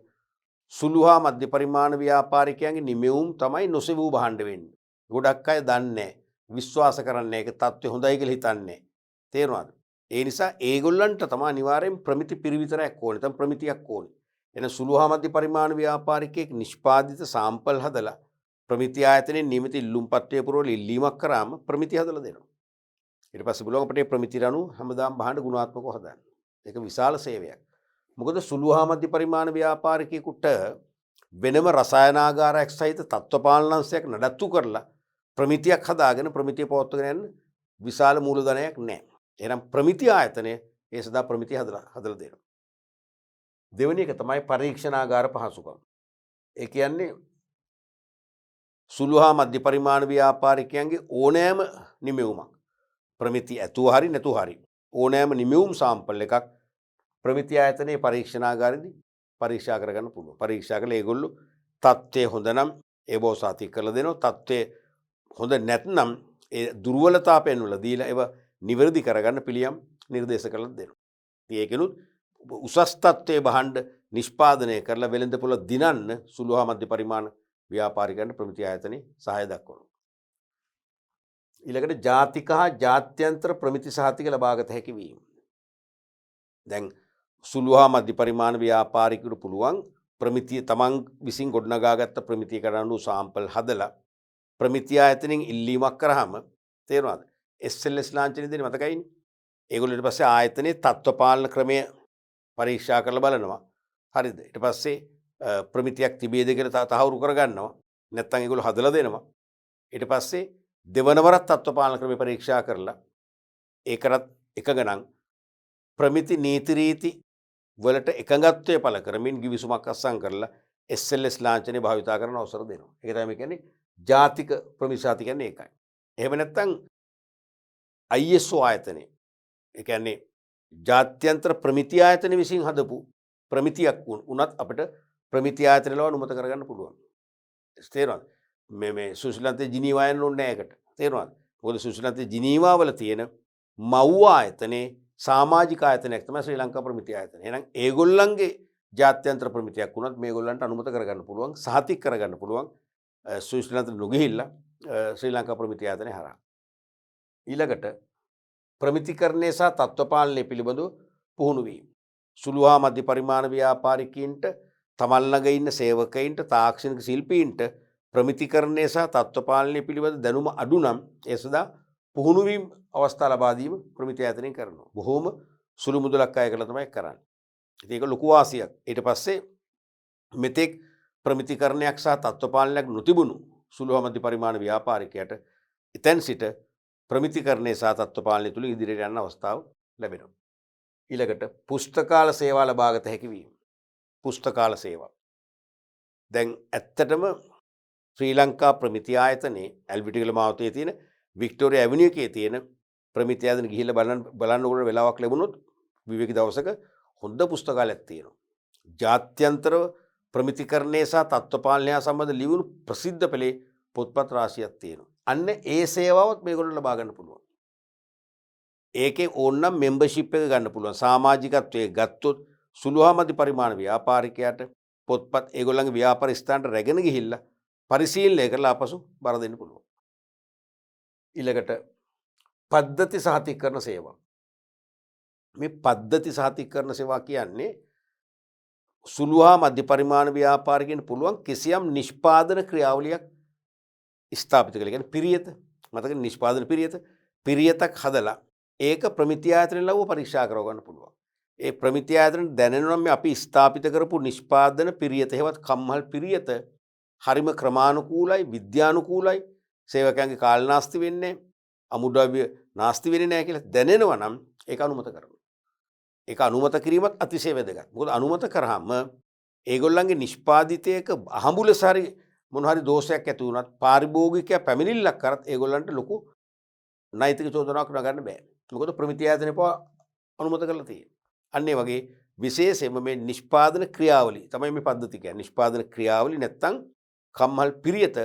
සුළු හා මධ්‍ය පරිමාණ ව්‍යාපාරිකයන්ගේ නිමෙවුම් තමයි නොසෙවූ භාණ්ඩ වෙන්නේ. ගොඩක් අය දන්නේ නැහැ. විශ්වාස කරන්නේ ඒක තත්ත්වය හොඳයි කියලා හිතන්නේ. තේරුණාද? ඒ නිසා ඒගොල්ලන්ට තමයි අනිවාර්යෙන් ප්‍රමිති පිරිවිතරයක් ඕනේ. නැත්නම් ප්‍රමිතියක් ඕනේ. එන සුළු හා මධ්‍ය පරිමාණ ව්‍යාපාරිකයෙක් නිෂ්පාදිත සාම්පල් හදලා ප්‍රමිති ආයතනයේ නියමිත ඉල්ලුම්පත්‍රය පුරවල ඉල්ලීමක් කරාම ප්‍රමිතිය හදලා දෙනවා. ඊට පස්සේ බලුවම අපිට ප්‍රමිතිය අනු හැමදාම භාණ්ඩ ගුණාත්මකව හදන්න. ඒක විශාල සේවයක්. මොකද සුළු හා මධ්‍ය පරිමාණ ව්‍යාපාරිකයෙකුට වෙනම රසායනාගාරයක් සහිත තත්ත්වපාලනංශයක් නඩත්තු කරලා ප්‍රමිතියක් හදාගෙන ප්‍රමිතිය පවත්වාගෙන යන්න විශාල මූලධනයක් නැහැ. එහෙනම් ප්‍රමිති ආයතනය ඒ සදා ප්‍රමිතිය හදලා දෙනවා. දෙවෙනි එක තමයි පරීක්ෂණාගාර පහසුකම්. ඒ කියන්නේ සුළු හා මධ්‍ය පරිමාණ ව්‍යාපාරිකයන්ගේ ඕනෑම නිමෙවුමක් ප්‍රමිති ඇතුව හරි නැතුව හරි ඕනෑම නිමෙවුම් සාම්පල් එකක් ප්‍රමිති ආයතනයේ පරීක්ෂණාගාරයේදී පරීක්ෂා කරගන්න පුළුවන්. පරීක්ෂා කළා ඒගොල්ලෝ තත්ත්වය හොඳ නම් ඒ බව සාතික කරලා දෙනවා. තත්ත්වය හොඳ නැත්නම් ඒ දුර්වලතා පෙන්වලා දීලා ඒව නිවැරදි කරගන්න පිළියම් නිර්දේශ කරලා දෙනවා. ඉතින් ඒකෙනුත් උසස් තත්ත්වයේ භාණ්ඩ නිෂ්පාදනය කරලා වෙළඳ පොළ දිනන්න සුළු හා මධ්‍ය පරිමාණ ව්‍යාපාරිකයන්ට ප්‍රමිති ආයතනයේ සහාය දක්වනවා. ඊළඟට ජාතික හා ජාත්‍යන්තර ප්‍රමිති සහතික ලබාගත හැකි වීම. දැන් සුළු හා මධ්‍ය පරිමාණ ව්‍යාපාරිකයෙකුට පුළුවන් ප්‍රමිතිය තමන් විසින් ගොඩනගාගත්ත ප්‍රමිතිය කරන්නු සාම්පල් හදලා ප්‍රමිති ආයතනෙන් ඉල්ලීමක් කරාම තේරුණාද? SLS ලාංඡනය දෙන්නේ මතකයිනේ. ඒගොල්ලෝ ඊට පස්සේ ආයතනයේ තත්ත්වපාලන ක්‍රමය පරීක්ෂා කරලා බලනවා. හරිද? ඊට පස්සේ ප්‍රමිතියක් තිබේද කියලා තහවුරු කරගන්නවා. නැත්නම් ඒගොල්ලෝ හදලා දෙනවා. ඊට පස්සේ දෙවනවරත් තත්ත්වපාලන ක්‍රමය පරීක්ෂා කරලා ඒකටත් එකග නම් ප්‍රමිති නීති රීති වලට එකඟත්වය පළ කරමින් ගිවිසුමක් අත්සන් කරලා SLS ලාංඡනය භාවිතා කරන අවසර දෙනවා. ඒක තමයි කියන්නේ ජාතික ප්‍රමිති සහතික කියන්නේ ඒකයි. එහෙම නැත්නම් ISO ආයතනය. ඒ කියන්නේ ජාත්‍යන්තර ප්‍රමිති ආයතන විසින් හදපු ප්‍රමිතියක් වුණත් අපිට ප්‍රමිති ආයතන වල අනුමත කරගන්න පුළුවන්. තේරුණාද? මේ ස්විට්සර්ලන්තයේ ජිනීවා යන්න ඕනේ නැහැ ඒකට. තේරුණාද? මොකද ස්විට්සර්ලන්තයේ ජිනීවා වල තියෙන මව් ආයතනයේ සමාජික ආයතනයක් තමයි ශ්‍රී ලංකා ප්‍රමිති ආයතනය. එහෙනම් ඒගොල්ලන්ගේ ජාත්‍යන්තර ප්‍රමිතියක් වුණත් මේගොල්ලන්ට අනුමත කරගන්න පුළුවන්, සහතික කරගන්න පුළුවන් ස්විට්සර්ලන්තෙට නොගිහිල්ලා ශ්‍රී ලංකා ප්‍රමිති ආයතනය හරහා. ඊළඟට ප්‍රමිතිකරණය සහ තත්ත්වපාලනය පිළිබඳව පුහුණු වීම. සුළු හා මධ්‍ය පරිමාණ ව්‍යාපාරිකයින්ට තමන් ළඟ ඉන්න සේවකයින්ට තාක්ෂණික ශිල්පීන්ට ප්‍රමිතිකරණය සහ තත්ත්වපාලනය පිළිබඳ දැනුම අඩු නම් ඒ සඳහා පුහුණු වීම අවස්ථා ලබා දීම ප්‍රමිති ආයතනයෙන් කරනවා. බොහෝම සුළු මුදලක් අය කරලා තමයි කරන්නේ. ඉතින් ඒක ලොකු වාසියක්. ඊට පස්සේ මෙතෙක් ප්‍රමිතිකරණයක් සහ තත්ත්වපාලනයක් නොතිබුණු සුළු හා මධ්‍ය පරිමාණ ව්‍යාපාරිකයට එතෙන් සිට ප්‍රමිතිකරණය සහ තත්ත්වපාලනය තුළ ඉදිරියට යන්න අවස්ථාව ලැබෙනවා. ඊළඟට පුස්තකාල සේවා ලබාගත හැකි වීම. පුස්තකාල සේවා. දැන් ඇත්තටම ශ්‍රී ලංකා ප්‍රමිති ආයතනයේ ඇල්බිටිගල මාවතේ තියෙන වික්ටෝරියා ඇවිනියු එකේ තියෙන ප්‍රමිති ආයතන ගිහිල්ලා බලන්න ඕන වෙලාවක් ලැබුණොත් විවේක දවසක හොඳ පුස්තකාලයක් තියෙනවා. ජාත්‍යන්තර ප්‍රමිතිකරණය සහ තත්ත්වපාලනය සම්බන්ධ ලියුණු ප්‍රසිද්ධ පෙළේ පොත්පත් රාශියක් තියෙනවා. අන්න ඒ සේවාවත් මේගොල්ලෝ ලබා ගන්න පුළුවන්. ඒකේ ඕනනම් මෙම්බර්ෂිප් එක ගන්න පුළුවන්. සමාජිකත්වයේ ගත්තොත් සුළු හා මධ්‍ය පරිමාණ ව්‍යාපාරිකයාට පොත්පත් ඒගොල්ලන්ගේ ව්‍යාපාර ස්ථානට රැගෙන ගිහිල්ලා පරිශීලනය කරලා ආපසු බර දෙන්න පුළුවන්. ඊළඟට පද්ධති සහතිකරණ සේවා. මේ පද්ධති සහතිකරණ සේවා කියන්නේ සුළු හා මධ්‍ය පරිමාණ ව්‍යාපාරිකයන්ට පුළුවන් කිසියම් නිෂ්පාදන ක්‍රියාවලියක් ස්ථාපිත කළ. කියන්නේ පිරියත මතක නිෂ්පාදන පිරියතක් හදලා ඒක ප්‍රමිති ආයතනයෙන් ලව්ව පරීක්ෂා කරව ගන්න පුළුවන්. ඒ ප්‍රමිති ආයතන දැනෙනවා නම් අපි ස්ථාපිත කරපු නිෂ්පාදන පිරියත හේවත් කම්මල් පිරියත හරිම ක්‍රමානුකූලයි විද්‍යානුකූලයි සේවකයන්ගේ කාල නාස්ති වෙන්නේ අමුද්‍රව්‍ය නාස්ති වෙන්නේ නැහැ කියලා දැනෙනවා නම් ඒක අනුමත කරනවා. ඒක අනුමත කිරීමත් අතිශය වැදගත්. මොකද අනුමත කරාම ඒගොල්ලන්ගේ නිෂ්පාදිතයක අහඹුලස හරි මොන හරි දෝෂයක් ඇති වුණත් පාරිභෝගිකයා පැමිණිල්ලක් කරත් ඒගොල්ලන්ට ලොකු නෛතික චෝදනාවක් නගන්න බෑ. මොකද ප්‍රමිති ආයතනය පවා අනුමත කරලා තියෙනවා. අන්න ඒ වගේ විශේෂයෙන්ම මේ නිෂ්පාදන ක්‍රියාවලිය තමයි මේ පද්ධතිය කියන්නේ. නිෂ්පාදන ක්‍රියාවලිය නැත්තම් කම්මල් පිරියත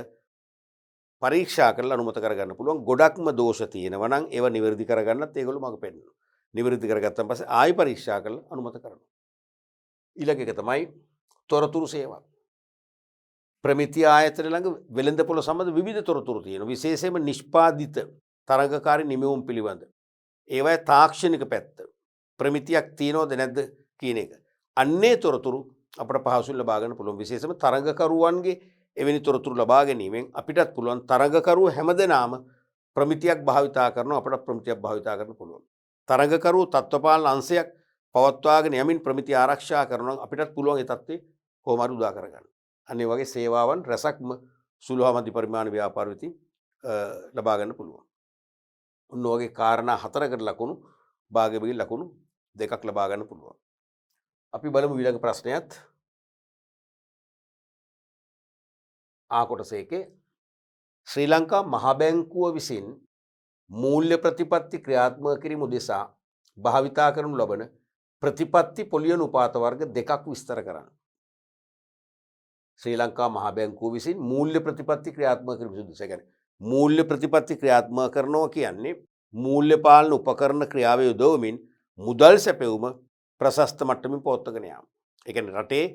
පරීක්ෂා කරලා අනුමත කරගන්න පුළුවන්. ගොඩක්ම දෝෂ තියෙනවා නම් ඒව නිවැරදි කරගන්නත් ඒගොල්ලෝ මඟ පෙන්නනවා. නිවැරදි කරගත්තන් පස්සේ ආයි පරීක්ෂා කරලා අනුමත කරනවා. ඊළඟ එක තමයි තොරතුරු සේවා. ප්‍රමිති ආයතන ළඟ වෙළඳපොළ සම්බන්ධ විවිධ තොරතුරු තියෙනවා. විශේෂයෙන්ම නිෂ්පාදිත තරඟකාරී නිමවුම් පිළිබඳ. ඒවයි තාක්ෂණික පැත්ත. ප්‍රමිතියක් තියනවද නැද්ද කියන එක. අන්නේ තොරතුරු අපට පහසුවෙන් ලබා ගන්න පුළුවන්. විශේෂයෙන්ම තරඟකරුවන්ගේ එවැනි තොරතුරු ලබා ගැනීමෙන් අපිටත් පුළුවන් තරඟකරුව හැමදෙනාම ප්‍රමිතියක් භාවිතා කරනවා අපට ප්‍රමිතියක් භාවිතා කරන්න පුළුවන්. තරඟකරුව තත්ත්වපාලන අංශයක් පවත්වාගෙන යමින් ප්‍රමිතිය ආරක්ෂා කරනවා අපිටත් පුළුවන් ඒ තත්ත්වේ කොහොම හරි උදා කරගන්න. අන්න ඒ වගේ සේවාවන් රසක්ම සුළු හා මධ්‍ය පරිමාණ ව්‍යාපාර වෙතින් ලබා ගන්න පුළුවන්. ඔන්න වගේ කාරණා 4කට ලකුණු භාග්‍යවේගී ලකුණු 2ක් ලබා ගන්න පුළුවන්. අපි බලමු ඊළඟ ප්‍රශ්නයත්. ආ කොටසේකේ ශ්‍රී ලංකා මහ බැංකුව විසින් මූල්‍ය ප්‍රතිපත්ති ක්‍රියාත්මක කිරීම උදෙසා භාවිතා කරනු ලබන ප්‍රතිපත්ති පොලියන උපාත වර්ග 2ක් විස්තර කරන්න. ශ්‍රී ලංකා මහ බැංකුව විසින් මූල්‍ය ප්‍රතිපත්ති ක්‍රියාත්මක කිරීම උදෙසා කියන්නේ මූල්‍ය ප්‍රතිපත්ති ක්‍රියාත්මක කරනවා කියන්නේ මූල්‍ය පාලන උපකරණ ක්‍රියාවේ යොදවමින් මුදල් සැපෙවුම ප්‍රශස්ත මට්ටමින් පවත්වාගෙන යාම. ඒ කියන්නේ රටේ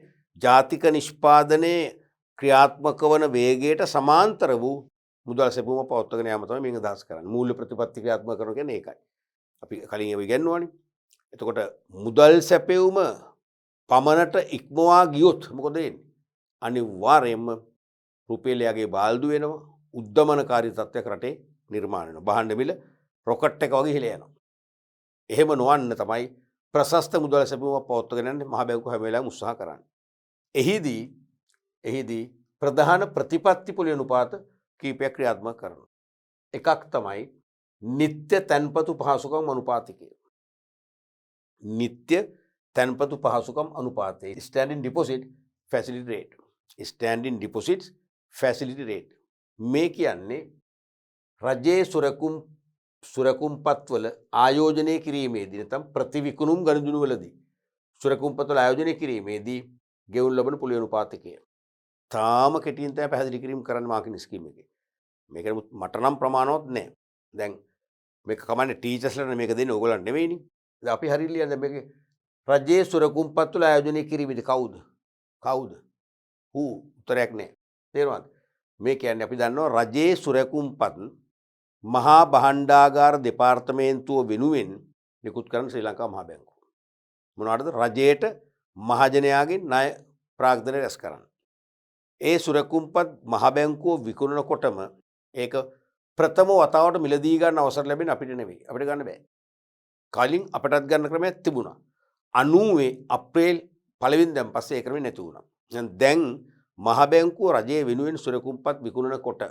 ජාතික නිෂ්පාදනයේ ක්‍රියාත්මක වන වේගයට සමාන්තර වූ මුදල් සැපෙවුම පවත්වාගෙන යාම තමයි මේක අදහස් කරන්නේ. මූල්‍ය ප්‍රතිපත්ති ක්‍රියාත්මක කරනවා කියන්නේ ඒකයි. අපි කලින් ඒව ඉගෙනුවානේ. එතකොට මුදල් සැපෙවුම පමණට ඉක්මවා ගියොත් මොකද වෙන්නේ? අනිවාර්යයෙන්ම රුපියලයේ බාල්දු වෙනවා. උද්දමනකාරී තත්ත්වයක් රටේ නිර්මාණය වෙනවා. භාණ්ඩ මිල රොකට් එක වගේ හිල යනවා. එහෙම නොවන්න තමයි ප්‍රශස්ත මුදල් සැපයුමක් පවත්වාගෙන යන්නේ මහ බැංකුව හැම වෙලාවෙම උත්සාහ කරන්නේ. එහිදී ප්‍රධාන ප්‍රතිපත්ති පොලිය අනුපාත කීපයක් ක්‍රියාත්මක කරනවා. එකක් තමයි නිත්‍ය තැන්පතු පහසුකම් අනුපාතිකය. නිත්‍ය තැන්පතු පහසුකම් අනුපාතය. Standing deposit facility rate. Standing deposit facility rate. මේ කියන්නේ රජයේ සුරකුම්පත්වල ආයෝජනය කිරීමේදී නැත්නම් ප්‍රතිවිකුණුම් ගණුදුණු වලදී සුරකුම්පත්වල ආයෝජනය කිරීමේදී ගෙවුම් ලබන පොලිය අනුපාතකය. තාම කෙටියෙන් තමයි පැහැදිලි කිරීම කරන්න මාකින් ස්කීම් එකේ. මේක මට නම් ප්‍රමාණවත් නැහැ. දැන් මේක කමන්නේ ටීචර්ස්ලාට මේක දෙන්නේ ඕගොල්ලන් නෙවෙයිනේ. දැන් අපි හරියට ලියන්නේ මේක රජයේ සුරකුම්පත්වල ආයෝජනය කිරීමේදී කවුද? උත්තරයක් නැහැ. තේරුණාද? මේ කියන්නේ අපි දන්නවා රජයේ සුරකුම්පත් මහා භාණ්ඩාගාර දෙපාර්තමේන්තුව වෙනුවෙන් නිකුත් කරන ශ්‍රී ලංකා මහ බැංකුව. මොනවටද? රජයට මහජනයාගෙන් ණය ප්‍රාග්ධනය රැස් කරන්න. ඒ සුරකුම්පත් මහ බැංකුව විකුණනකොටම ඒක ප්‍රථම වතාවට මිලදී ගන්න අවසර ලැබෙන්නේ අපිට නෙවෙයි. අපිට ගන්න බෑ. කලින් අපටත් ගන්න ක්‍රමයක් තිබුණා. 90 අප්‍රේල් 1 වෙනිදාන් පස්සේ ඒ ක්‍රමෙ නැති වුණා. දැන් මහ බැංකුව රජයේ වෙනුවෙන් සුරකුම්පත් විකුණනකොට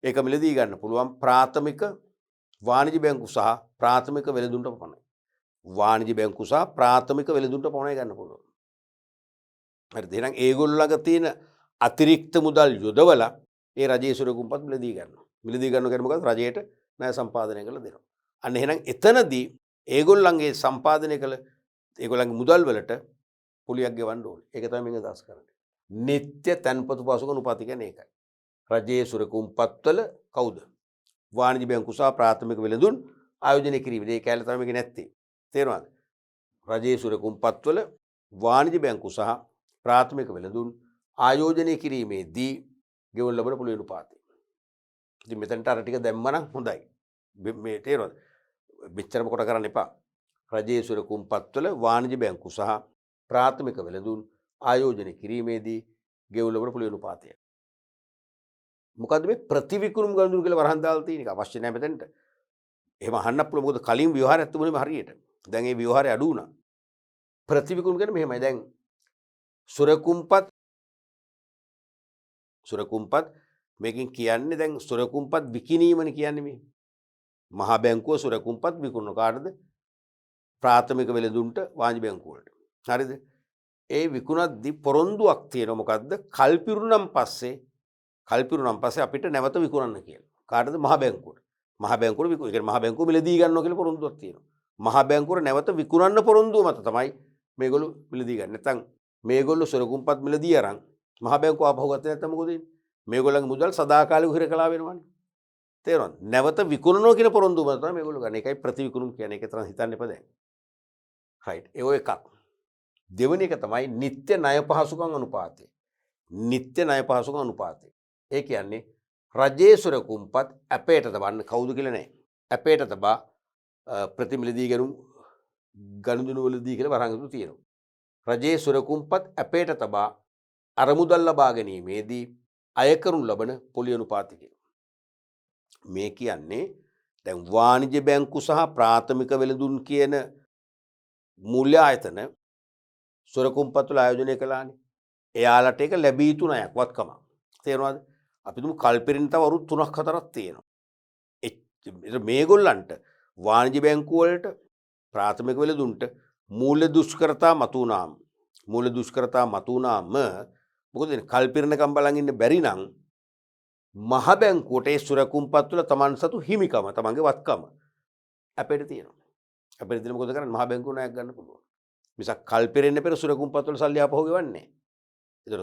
ඒක මිලදී ගන්න පුළුවන් ප්‍රාථමික වාණිජ බැංකු සහ ප්‍රාථමික වෙළඳුන්ට පමණයි. වාණිජ බැංකු සහ ප්‍රාථමික වෙළඳුන්ට පමණයි ගන්න පුළුවන්. හරිද? එහෙනම් ඒගොල්ලෝ ළඟ තියෙන අතිරික්ත මුදල් යොදවලා ඒ රජයේ සුරකුම්පත් මිලදී ගන්නවා. මිලදී ගන්නවා කියන්නේ මොකද්ද? රජයට ණය සම්පාදනය කරලා දෙනවා. අන්න එහෙනම් එතනදී ඒගොල්ලන්ගේ සම්පාදනය කළ ඒගොල්ලන්ගේ මුදල් වලට පොලියක් ගෙවන්න ඕනේ. ඒක තමයි මම අදහස් කරන්නේ. නිත්‍ය තැන්පතු පහසුකම් උපාති කියන්නේ ඒකයි. රජයේ සුරකුම්පත්වල කවුද? වාණිජ බැංකු සහ ප්‍රාථමික වෙළඳුන් ආයෝජනය කිරීමේදී ඒ කැලේ තමයි මේක නැත්තේ. තේරුණාද? රජයේ සුරකුම්පත්වල වාණිජ බැංකු සහ ප්‍රාථමික වෙළඳුන් ආයෝජනය කිරීමේදී ගෙවල් ලබන පොලිය අනුපාතය. ඉතින් මෙතනට අර ටික දැම්මනම් හොඳයි. මේ තේරුණාද? මෙච්චරම කොට කරන්න එපා. රජයේ සුරකුම්පත්වල වාණිජ බැංකු සහ ප්‍රාථමික වෙළඳුන් ආයෝජනය කිරීමේදී ගෙවුලකට පුළුවන් අනුපාතය. මොකද්ද මේ ප්‍රතිවිකුණුම් ගනුදෙනු කියලා වරහන් දාලා තියෙන එක අවශ්‍ය නැහැ මෙතෙන්ට. එහෙම අහන්න පුළුවන් මොකද කලින් ව්‍යවහාරයක් තිබුණේම හරියට. දැන් ඒ ව්‍යවහාරය අඩු වුණා. ප්‍රතිවිකුණුම් කියන්නේ මෙහෙමයි. දැන් සුරකුම්පත් මේකෙන් කියන්නේ දැන් සුරකුම්පත් විකිණීමනේ කියන්නේ මේ. මහා බැංකුව සුරකුම්පත් විකුණන කාටද? ප්‍රාථමික වෙළඳුන්ට වාණිජ බැංකුව වලට. හරිද? ඒ විකුණද්දී පොරොන්දුවක් තියෙනවා මොකද්ද? කල්පිරුණම් පස්සේ අපිට නැවත විකුණන්න කියලා. කාටද? මහා බැංකුවට. මහා බැංකුවට විකුණ. ඒ කියන්නේ මහා බැංකුව මිලදී ගන්නවා කියලා පොරොන්දුවක් තියෙනවා. මහා බැංකුවට නැවත විකුණන්න පොරොන්දුව මත තමයි මේගොල්ලෝ මිලදී ගන්න. නැත්නම් මේගොල්ලෝ සුරකුම්පත් මිලදී අරන් මහා බැංකුව ආපහු ගත්තේ නැත්නම් මොකද වෙන්නේ? මේගොල්ලන්ගේ මුදල් සදාකාලිකව හිරකලා වෙනවනේ. තේරෙනවද? නැවත විකුණනවා කියන පොරොන්දුව මත තමයි මේගොල්ලෝ ගන්න. ඒකයි ප්‍රතිවිකුණුම් කියන්නේ. ඒක තරම් හිතන්න එපා දැන්. රයිට්. ඒ එකක්. දෙවෙනි එක තමයි නිත්‍ය ණය පහසුකම් අනුපාතය. නිත්‍ය ණය පහසුකම් අනුපාතය. ඒ කියන්නේ රජයේ සුරකුම්පත් අපේට තබන්න කවුද කියලා නැහැ. අපේට තබා ප්‍රතිමිලදී ගනුදෙනු වලදී කියලා වරහන් තියෙනවා. රජයේ සුරකුම්පත් අපේට තබා අරමුදල් ලබා ගැනීමේදී අය කරනු ලබන පොලි අනුපාතය කියලා. මේ කියන්නේ දැන් වාණිජ බැංකු සහ ප්‍රාථමික වෙළඳුන් කියන මූල්‍ය ආයතන සුරකුම්පත් වල ආයෝජනය කළානේ. එයාලට ඒක ලැබී යුතු ණයක් වත්කම. තේරෙනවද? අපි තුමු කල්පිරින් තව අවුරුදු 3ක් 4ක් තියෙනවා. මේගොල්ලන්ට වාණිජ බැංකු වලට ප්‍රාථමික වෙළඳුන්ට මූල්‍ය දුෂ්කරතා මතුවුනාම මොකද කල්පිරණකම් බලන් ඉන්න බැරි නම් මහ බැංකුවට ඒ සුරකුම්පත් වල තමන් සතු හිමිකම තමන්ගේ වත්කම අපිට තියෙනවා. අපිට දින මොකද කරන්නේ? මහ බැංකුව ණයක් ගන්න පුළුවන්. මිසක් කල්පිරෙන්න පෙර සුරකුම්පත් වල සල්ලි ආපහු ගෙවන්නේ නැහැ. ඒතර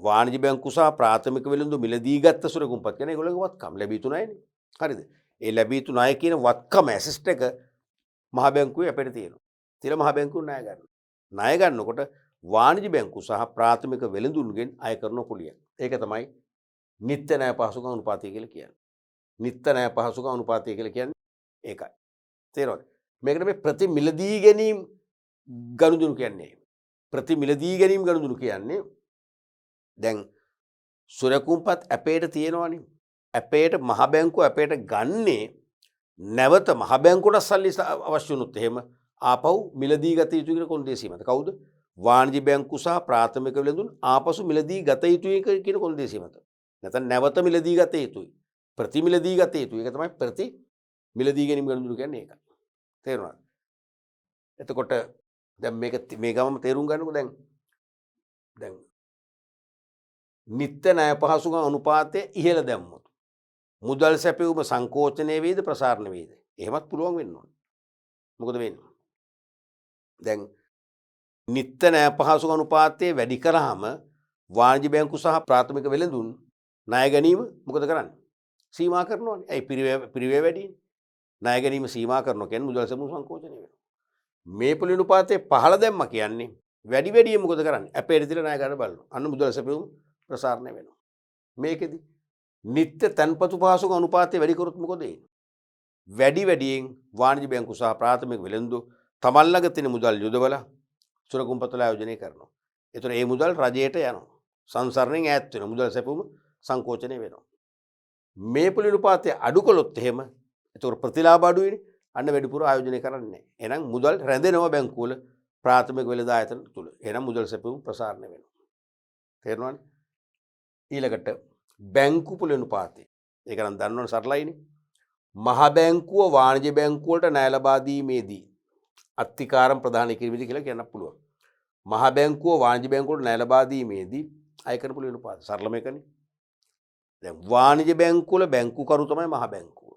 වාණිජ බැංකු සහ ප්‍රාථමික වෙළඳු මිලදී ගත්ත සුරකුම්පත් කියන්නේ ඒගොල්ලෝගේ වත්කම් ලැබී යුතු ණයනේ. හරිද? ඒ ලැබී යුතු ණය කියන වත්කම ඇසෙස්ට් එක මහ බැංකුවේ අපිට තියෙනවා. තියලා මහ බැංකුව ණය ගන්නවා. ණය ගන්නකොට වාණිජ බැංකු සහ ප්‍රාථමික වෙළඳුන්ගෙන් අය කරන පොලිය. ඒක තමයි නිත්‍ය ණය පහසුකම් අනුපාතය කියලා කියන්නේ. නිත්‍ය ණය පහසුකම් අනුපාතය කියලා කියන්නේ ඒකයි. තේරෙනවද? මේකට මේ ප්‍රතිමිලදී ගැනීම ගනුදෙනු කියන්නේ. ප්‍රතිමිලදී ගැනීම ගනුදෙනු කියන්නේ දැන් සුරකුම්පත් අපේට තියෙනවනේ. අපේට මහ බැංකුව අපේට ගන්නේ නැවත මහ බැංකුවට සල්ලි අවශ්‍ය වුණොත් එහෙම ආපහු මිලදී ගත යුතු කියන කොන්දේසිය මත. කවුද? වාණිජ බැංකු සහ ප්‍රාථමික වෙළඳුන් ආපසු මිලදී ගත යුතුයි කියන කොන්දේසිය මත. නැත්නම් නැවත මිලදී ගත යුතුයි. ප්‍රතිමිලදී ගත යුතුයි. ඒක තමයි ප්‍රතිමිලදී ගැනීම ගනුදෙනු කියන්නේ ඒක. තේරුණාද? එතකොට දැන් මේ ගමම තේරුම් ගන්නකො දැන් නිත්‍ය ණය පහසුකම් අනුපාතය ඉහළ දැම්මොත් මුදල් සැපයුම සංකෝචනය වේද ප්‍රසාරණ වේද? එහෙමත් පුළුවන් වෙන්න ඕනේ. මොකද වෙන්නේ? දැන් නිත්‍ය ණය පහසුකම් අනුපාතය වැඩි කරාම වාණිජ බැංකු සහ ප්‍රාථමික වෙළඳුන් ණය ගැනීම මොකද කරන්නේ? සීමා කරනවානේ. ඇයි පිරිවැය වැඩිනේ. ණය ගැනීම සීමා කරනවා කියන්නේ මුදල් සැපයුම සංකෝචනය වෙනවා. මේ පොලි අනුපාතය පහළ දැම්ම කියන්නේ වැඩියෙන් මොකද කරන්නේ? අපේට තියලා ණය ගන්න බලනවා. අන්න මුදල් සැපයුම ප්‍රසාරණය වෙනවා. මේකෙදි නිත්‍ය තන්පතු පහසුකම් අනුපාතය වැඩි කරොත් මොකද වෙන්නේ? වැඩියෙන් වාණිජ බැංකු සහ ප්‍රාථමික වෙළඳු තමන් ළඟ තියෙන මුදල් යොදවලා සුරකුම්පත් වල ආයෝජනය කරනවා. ඒතර ඒ මුදල් රජයට යනවා. සංසරණයෙන් ඈත් වෙනවා. මුදල් සැපයුම සංකෝචනය වෙනවා. මේ පොලි අනුපාතය අඩු කළොත් එහෙම ඒතර ප්‍රතිලාභ අඩු වෙන්නේ. අන්න වැඩිපුර ආයෝජනය කරන්නේ නැහැ. එහෙනම් මුදල් රැඳෙනවා බැංකුව වල ප්‍රාථමික වෙළඳ ආයතන තුල. එහෙනම් මුදල් සැපයුම ප්‍රසාරණය වෙනවා. තේරුණානේ? ඊළඟට බැංකු පොලි අනුපාතය. ඒක නම් දන්නවනේ සරලයිනේ. මහ බැංකුව වාණිජ බැංකුව වලට ණය ලබා දීමේදී අත්තිකාරම් ප්‍රදානය කිරීමේදී කියලා කියන්න පුළුවන්. මහ බැංකුව වාණිජ බැංකුව වලට ණය ලබා දීමේදී අය කරන පොලි අනුපාතය. සරල මේකනේ. දැන් වාණිජ බැංකුව වල බැංකුකරු තමයි මහ බැංකුව.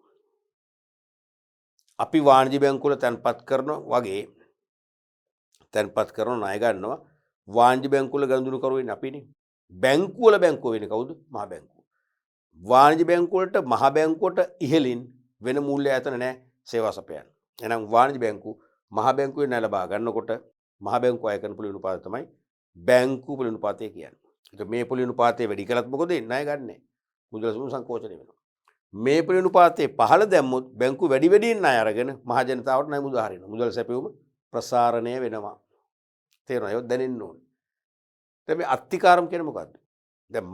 අපි වාණිජ බැංකුව වල තැන්පත් කරනවා වගේ තැන්පත් කරන ණය ගන්නවා වාණිජ බැංකුව වල ගනුදෙනු කරු වෙන්නේ අපිනේ. බැංකුව වල බැංකුව වෙන්නේ කවුද? මහ බැංකුව. වාණිජ බැංකුව වලට මහ බැංකුවට ඉහළින් වෙන මූල්‍ය ආයතන නැහැ සේවා සපයන්න. එහෙනම් වාණිජ බැංකුව මහ බැංකුවෙන් ණය ලබා ගන්නකොට මහ බැංකුව අය කරන පොලි අනුපාතය තමයි බැංකු පොලි අනුපාතය කියන්නේ. ඒක මේ පොලි අනුපාතය වැඩි කළත් මොකද වෙන්නේ? ණය ගන්නෑ. මුදල් සැපයුම සංකෝචනය වෙනවා. මේ පොලි අනුපාතය පහළ දැම්මොත් බැංකුව වැඩියෙන් ණය අරගෙන මහ ජනතාවට ණය මුදා හරිනවා. මුදල් සැපයුම ප්‍රසාරණය වෙනවා. තේරෙනවද? ඒක දැනෙන්න ඕනේ. දැන් මේ අත්තිකාරම් කියන්නේ මොකද්ද? දැන්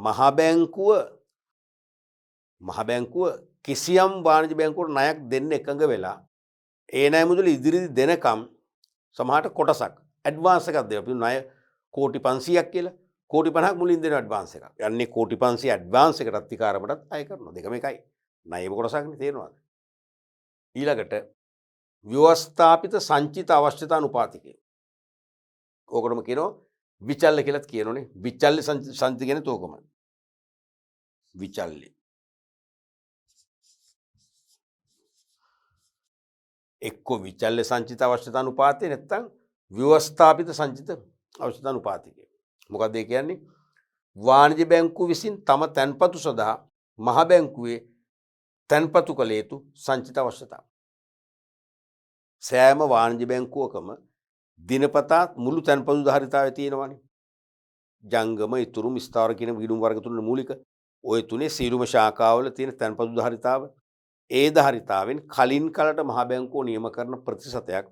මහ බැංකුව කිසියම් වාණිජ බැංකුවට ණයක් දෙන්න එකඟ වෙලා ඒ ණය මුදල ඉදිරියේදී දෙනකම් සමහරට කොටසක් ඇඩ්වාන්ස් එකක් දෙනවා. අපි ණය කෝටි 500ක් කියලා කෝටි 50ක් මුලින් දෙන ඇඩ්වාන්ස් එකක්. යන්නේ කෝටි 500 ඇඩ්වාන්ස් එකට අත්තිකාරමටත් අය කරනවා. දෙකම එකයි. ණයම කොටසක්නේ තේරෙනවද? ඊළඟට ව්‍යවස්ථාපිත සංචිත අවශ්‍යතා අනුපාතිකය. ඕකටම කියනවා විචල්්‍ය කියලාත් කියනෝනේ. විචල්්‍ය සංචිත කියන්නේ තෝකමයි. විචල්්‍ය එක්ක විචල්්‍ය සංචිත අවශ්‍යතා අනුපාතය නැත්නම් ව්‍යවස්ථාපිත සංචිත අවශ්‍යතා අනුපාතිකය. මොකක්ද ඒ කියන්නේ? වාණිජ බැංකුව විසින් තම තැන්පතු සඳහා මහ බැංකුවේ තැන්පතු කළ යුතු සංචිත අවශ්‍යතා. සෑම වාණිජ බැංකුවකම දිනපතා මුළු තැන්පතු ධාරිතාවය තියෙනවානේ. ජංගම, ඉතුරු, විස්තාර කියන ගිණුම් වර්ග තුන මූලික. ওই තුනේ සියලුම ශාඛාවල තියෙන තැන්පතු ධාරිතාව ඒ ධාරිතාවෙන් කලින් කලට මහ බැංකුව නියම කරන ප්‍රතිශතයක්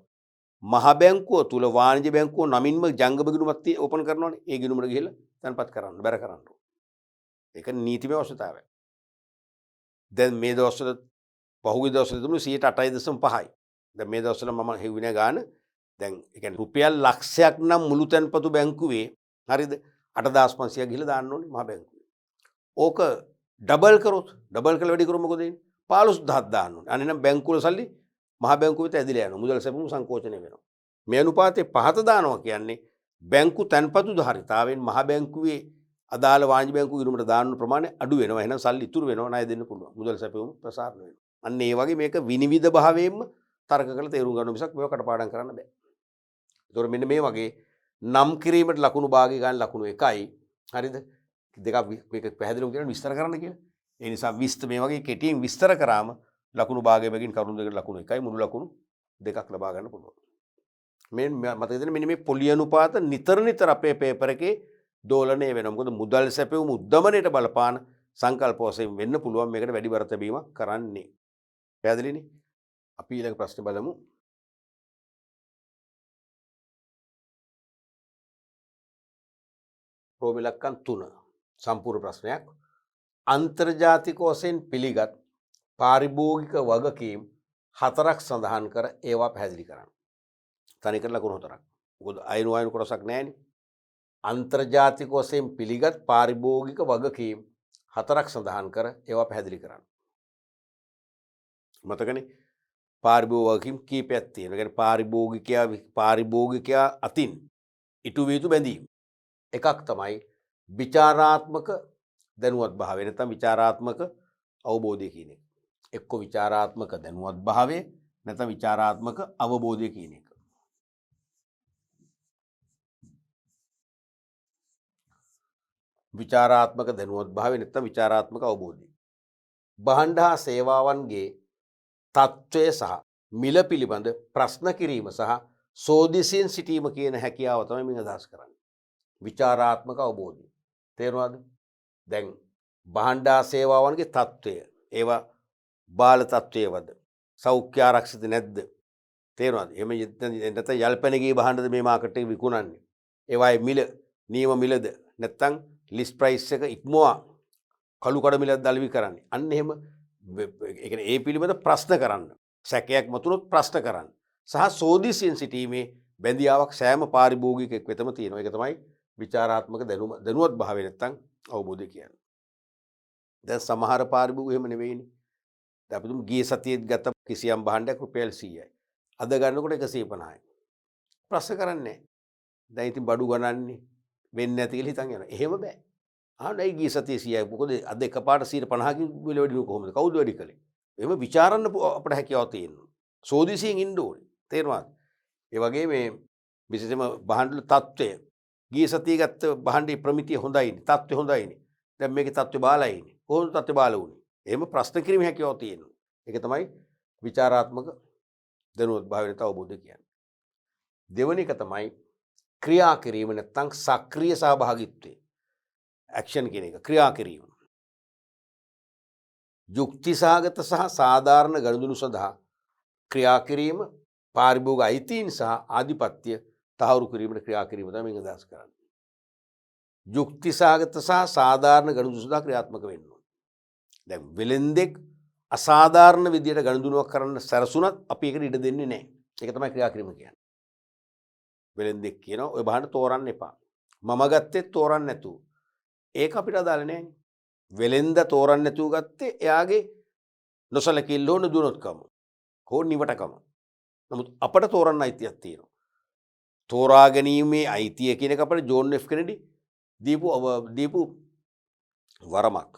මහ බැංකුව තුල වාණිජ බැංකුව නමින්ම ජංගම ගිණුමක් ඕපන් කරනවානේ. ඒ ගිණුමට ගිහිල්ලා තැන්පත් කරන්න බැර කරන්න. ඒක නීතිමය අවශ්‍යතාවයක්. දැන් මේ දවස්වල පහුගිය දවස්වල තිබුණේ 8.5%. දැන් මේ දවස්වල මම හෙව්විනේ ගාන දැන් ඒ කියන්නේ රුපියල් ලක්ෂයක් නම් මුළු තැන්පතු බැංකුවේ හරිද 8500ක් ගිහලා දාන්න ඕනේ මහ බැංකුවේ. ඕක ඩබල් කරොත් ඩබල් කරලා වැඩි කරොත් මොකද වෙන්නේ? 15000ක් දාන්න ඕනේ. අනේ නම් බැංකුවල සල්ලි මහ බැංකුවෙට ඇදිලා යනවා. මුදල් සැපුම් සංකෝචනය වෙනවා. මේ අනුපාතේ පහත දානවා කියන්නේ බැංකු තැන්පතු ධාරිතාවෙන් මහ බැංකුවේ අදාළ වාණිජ බැංකු ගිණුමට දාන්න ප්‍රමාණය අඩු වෙනවා. එහෙනම් සල්ලි ඉතුරු වෙනවා. ණය දෙන්න පුළුවන්. මුදල් සැපුම් ප්‍රසාරණය වෙනවා. අන්න ඒ වගේ මේක විනිවිද භාවයෙන්ම තර්ක කරලා තේරුම් ගන්න මිසක් මේව කටපාඩම් කරන්න බෑ. ඒතකොට මෙන්න මේ වගේ නම් කිරීමට ලකුණු භාගය ගන්න ලකුණු 1යි. හරිද? දෙකක් මේක පැහැදිලිව කියන විස්තර කරන්න කියලා. ඒ නිසා මේ වගේ කෙටියෙන් විස්තර කරාම ලකුණු භාගය බැගින් කරුණු දෙකට ලකුණු 1යි මුළු ලකුණු 2ක් ලබා ගන්න පුළුවන්. මේ මතක තියාගන්න මෙන්න මේ පොලි අනුපාත නිතර අපේ පේපර් එකේ දෝලණය වෙනවා. මොකද මුදල් සැපෙවුම උද්දමනයට බලපාන සංකල්ප වශයෙන් වෙන්න පුළුවන් මේකට වැඩි බර තැබීමක් කරන්නේ. පැහැදිලිනේ? අපි ඊළඟ ප්‍රශ්නේ බලමු. රෝම ඉලක්කම් 3 සම්පූර්ණ ප්‍රශ්නයක්. අන්තර්ජාතික වශයෙන් පිළිගත් පාරිභෝගික වගකීම් 4ක් සඳහන් කර ඒවා පැහැදිලි කරන්න. තනිකර ලකුණු 4ක්. මොකද අයිනු කොටසක් නැහැනේ. අන්තර්ජාතික වශයෙන් පිළිගත් පාරිභෝගික වගකීම් 4ක් සඳහන් කර ඒවා පැහැදිලි කරන්න. මතකනේ පාරිභෝගික වගකීම් කීපයක් තියෙනවා. ඒ කියන්නේ පාරිභෝගිකයා අතින් ඉටු විය යුතු බැඳීම්. එකක් තමයි විචාරාත්මක දැනුවත් භාවය නැත්නම් විචාරාත්මක අවබෝධය කියන එක. එක්ක විචාරාත්මක දැනුවත් භාවය නැත්නම් විචාරාත්මක අවබෝධය කියන එක. විචාරාත්මක දැනුවත් භාවය නැත්නම් විචාරාත්මක අවබෝධය. භාණ්ඩ හා සේවාවන්ගේ තත්ත්වය සහ මිල පිළිබඳ ප්‍රශ්න කිරීම සහ සෝදිසියෙන් සිටීම කියන හැකියාව තමයි මම අදහස් කරන්නේ. විචාරාත්මක අවබෝධය. තේරුණාද? දැන් භාණ්ඩ හා සේවාවන්ගේ තත්ත්වය ඒවා බාල තත්ත්වයේවද? සෞඛ්‍ය ආරක්ෂිත නැද්ද? තේරුණාද? එහෙම නැත්නම් යල්පැනගේ භාණ්ඩද මේ මාකට් එකේ විකුණන්නේ? ඒවායේ මිල නියම මිලද? නැත්නම් ලිස්ට් ප්‍රයිස් එක ඉක්මවා කළු කඩ මිලක් දල්වි කරන්නේ. අන්න එහෙම ඒ කියන්නේ ඒ පිළිබඳ ප්‍රශ්න කරන්න. සැකයක් මතුනොත් ප්‍රශ්න කරන්න. සහ සෝදිසියෙන් සිටීමේ බැඳියාවක් සෑම පාරිභෝගිකයෙක් වෙතම තියෙනවා. ඒක තමයි විචාරාත්මක දැනුවත් භාවය නැත්නම් අවබෝධය කියන්නේ. දැන් සමහර පාරිභෝගිකයෝ එහෙම නෙවෙයිනේ. දැන් අපි තුමු ගිය සතියේත් ගත්ත කිසියම් භාණ්ඩයක් රුපියල් 100යි. අද ගන්නකොට 150යි. ප්‍රශ්න කරන්නේ නැහැ. දැන් ඉතින් බඩු ගණන්නේ වෙන්නේ නැති කියලා හිතන් යනවා. එහෙම බෑ. ආයි ගිය සතියේ 100යි. මොකද අද එකපාරට 150කින් විල වැඩි කොහොමද? කවුද වැඩි කළේ? එහෙම ਵਿਚාරන්න අපිට හැකියාවක් තියෙනවා. සෝදිසියෙන් ඉන්න ඕනේ. තේරුණාද? ඒ වගේ මේ විශේෂයෙන්ම භාණ්ඩවල තත්ත්වය ගිය සතියේ ගත්ත භාණ්ඩේ ප්‍රමිතිය හොඳයිනේ. තත්ත්වය හොඳයිනේ. දැන් මේකේ තත්ත්වය බාලයිනේ. කොහොමද තත්ත්වය බාල වුනේ? එහෙම ප්‍රශ්න කිරීමේ හැකියාවක් තියෙනවා. ඒක තමයි විචාරාත්මක දැනුවත් භාවය නැත්නම් අවබෝධය කියන්නේ. දෙවෙනි එක තමයි ක්‍රියා කිරීම නැත්නම් සක්‍රීය සහභාගීත්වය. ඇක්ෂන් කියන එක ක්‍රියා කිරීම. යුක්ති සහගත සහ සාධාරණ ගනුදෙනු සඳහා ක්‍රියා කිරීම පාරිභෝගික අයිතීන් සහ ආධිපත්‍ය තහවුරු කිරීමට ක්‍රියා කිරීම තමයි මේක අදහස් කරන්නේ. යුක්ති සහගත සහ සාධාරණ ගනුදෙනු සඳහා ක්‍රියාත්මක වෙන්න ඕනේ. දැන් වෙලෙන්දෙක් අසාධාරණ විදියට ගනුදෙනුවක් කරන්න සැරසුණත් අපි ඒකට ඉඩ දෙන්නේ නැහැ. ඒක තමයි ක්‍රියා කිරීම කියන්නේ. වෙලෙන්දෙක් කියනවා ඔය බහන්න තෝරන්න එපා. මම ගත්තෙත් තෝරන්න නැතුව. ඒක අපිට අදාළ නැහැ. වෙලෙන්ද තෝරන්න නැතුව ගත්තේ එයාගේ නොසලකිල්ල හෝ නුදුනොත්කම හෝ නිවටකම. නමුත් අපට තෝරන්න අයිතියක් තියෙනවා. තෝරා ගැනීමේ අයිතිය කියන එක අපිට ජෝන් එෆ් කෙනෙඩි දීපු වරමක්.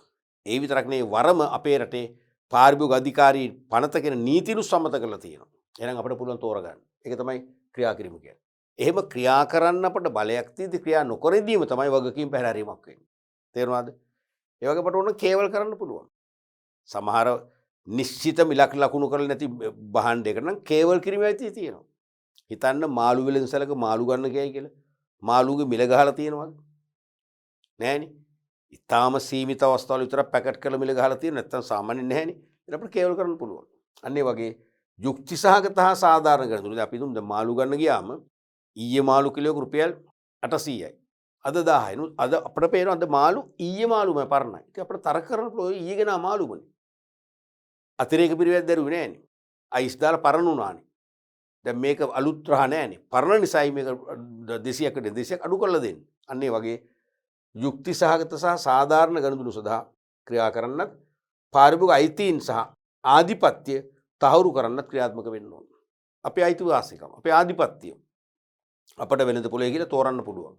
ඒ විතරක් නෙවෙයි වරම අපේ රටේ පාරිභෝගික අධිකාරී පනත කියන නීතිනු සම්මත කරලා තියෙනවා. එහෙනම් අපිට පුළුවන් තෝරගන්න. ඒක තමයි ක්‍රියා කිරීම කියන්නේ. එහෙම ක්‍රියා කරන්න අපට බලයක් තියෙද්දි ක්‍රියා නොකර ඉදීම තමයි වගකීම් පැහැරීමක් වෙන්නේ. තේරුණාද? ඒ වගේ අපට ඕන කේවල් කරන්න පුළුවන්. සමහර නිශ්චිත මිලක් ලකුණු කරලා නැති භාණ්ඩයකට නම් කේවල් කිරීමේ අයිතිය තියෙනවා. හිතන්න මාළු වෙලෙන්සලක මාළු ගන්න ගියයි කියලා. මාළුගේ මිල ගහලා තියෙනවද? නෑනේ. ඊටාම සීමිත අවස්ථාවල විතර පැකට් කරලා මිල ගහලා තියෙන නැත්නම් සාමාන්‍යයෙන් නැහැනේ. ඒක අපිට කේවල් කරන්න පුළුවන්. අන්න ඒ වගේ යුක්ති සහගත හා සාධාරණ ගණන්. අපි දුන්න මාළු ගන්න ගියාම ඊයේ මාළු කිලෝක රුපියල් 800යි. අද 1000යි. අද අපිට පේනවා අද මාළු ඊයේ මාළුම පරණයි. ඒක අපිට තරක කරන්න පුළුවන් ඊයේ ගෙන මාළුමනේ. අතිරේක පිරිවැයක් දැරුවේ නෑනේ. අයිස් දාලා පරණ උනානේ. දැන් මේක අලුත් රහ නෑනේ. පරණ නිසායි මේක 200කට අඩු කරලා දෙන්නේ. අන්න ඒ වගේ යුක්ති සහගත සහ සාධාරණ ගනුදෙනු සඳහා ක්‍රියා කරන්නත් පාරිභෝගික අයිතීන් සහ ආධිපත්‍ය තහවුරු කරන්නත් ක්‍රියාත්මක වෙන්න ඕන. අපේ අයිතිවාසිකම්, අපේ ආධිපත්‍ය අපට වෙළඳ පොලේ කියලා තෝරන්න පුළුවන්.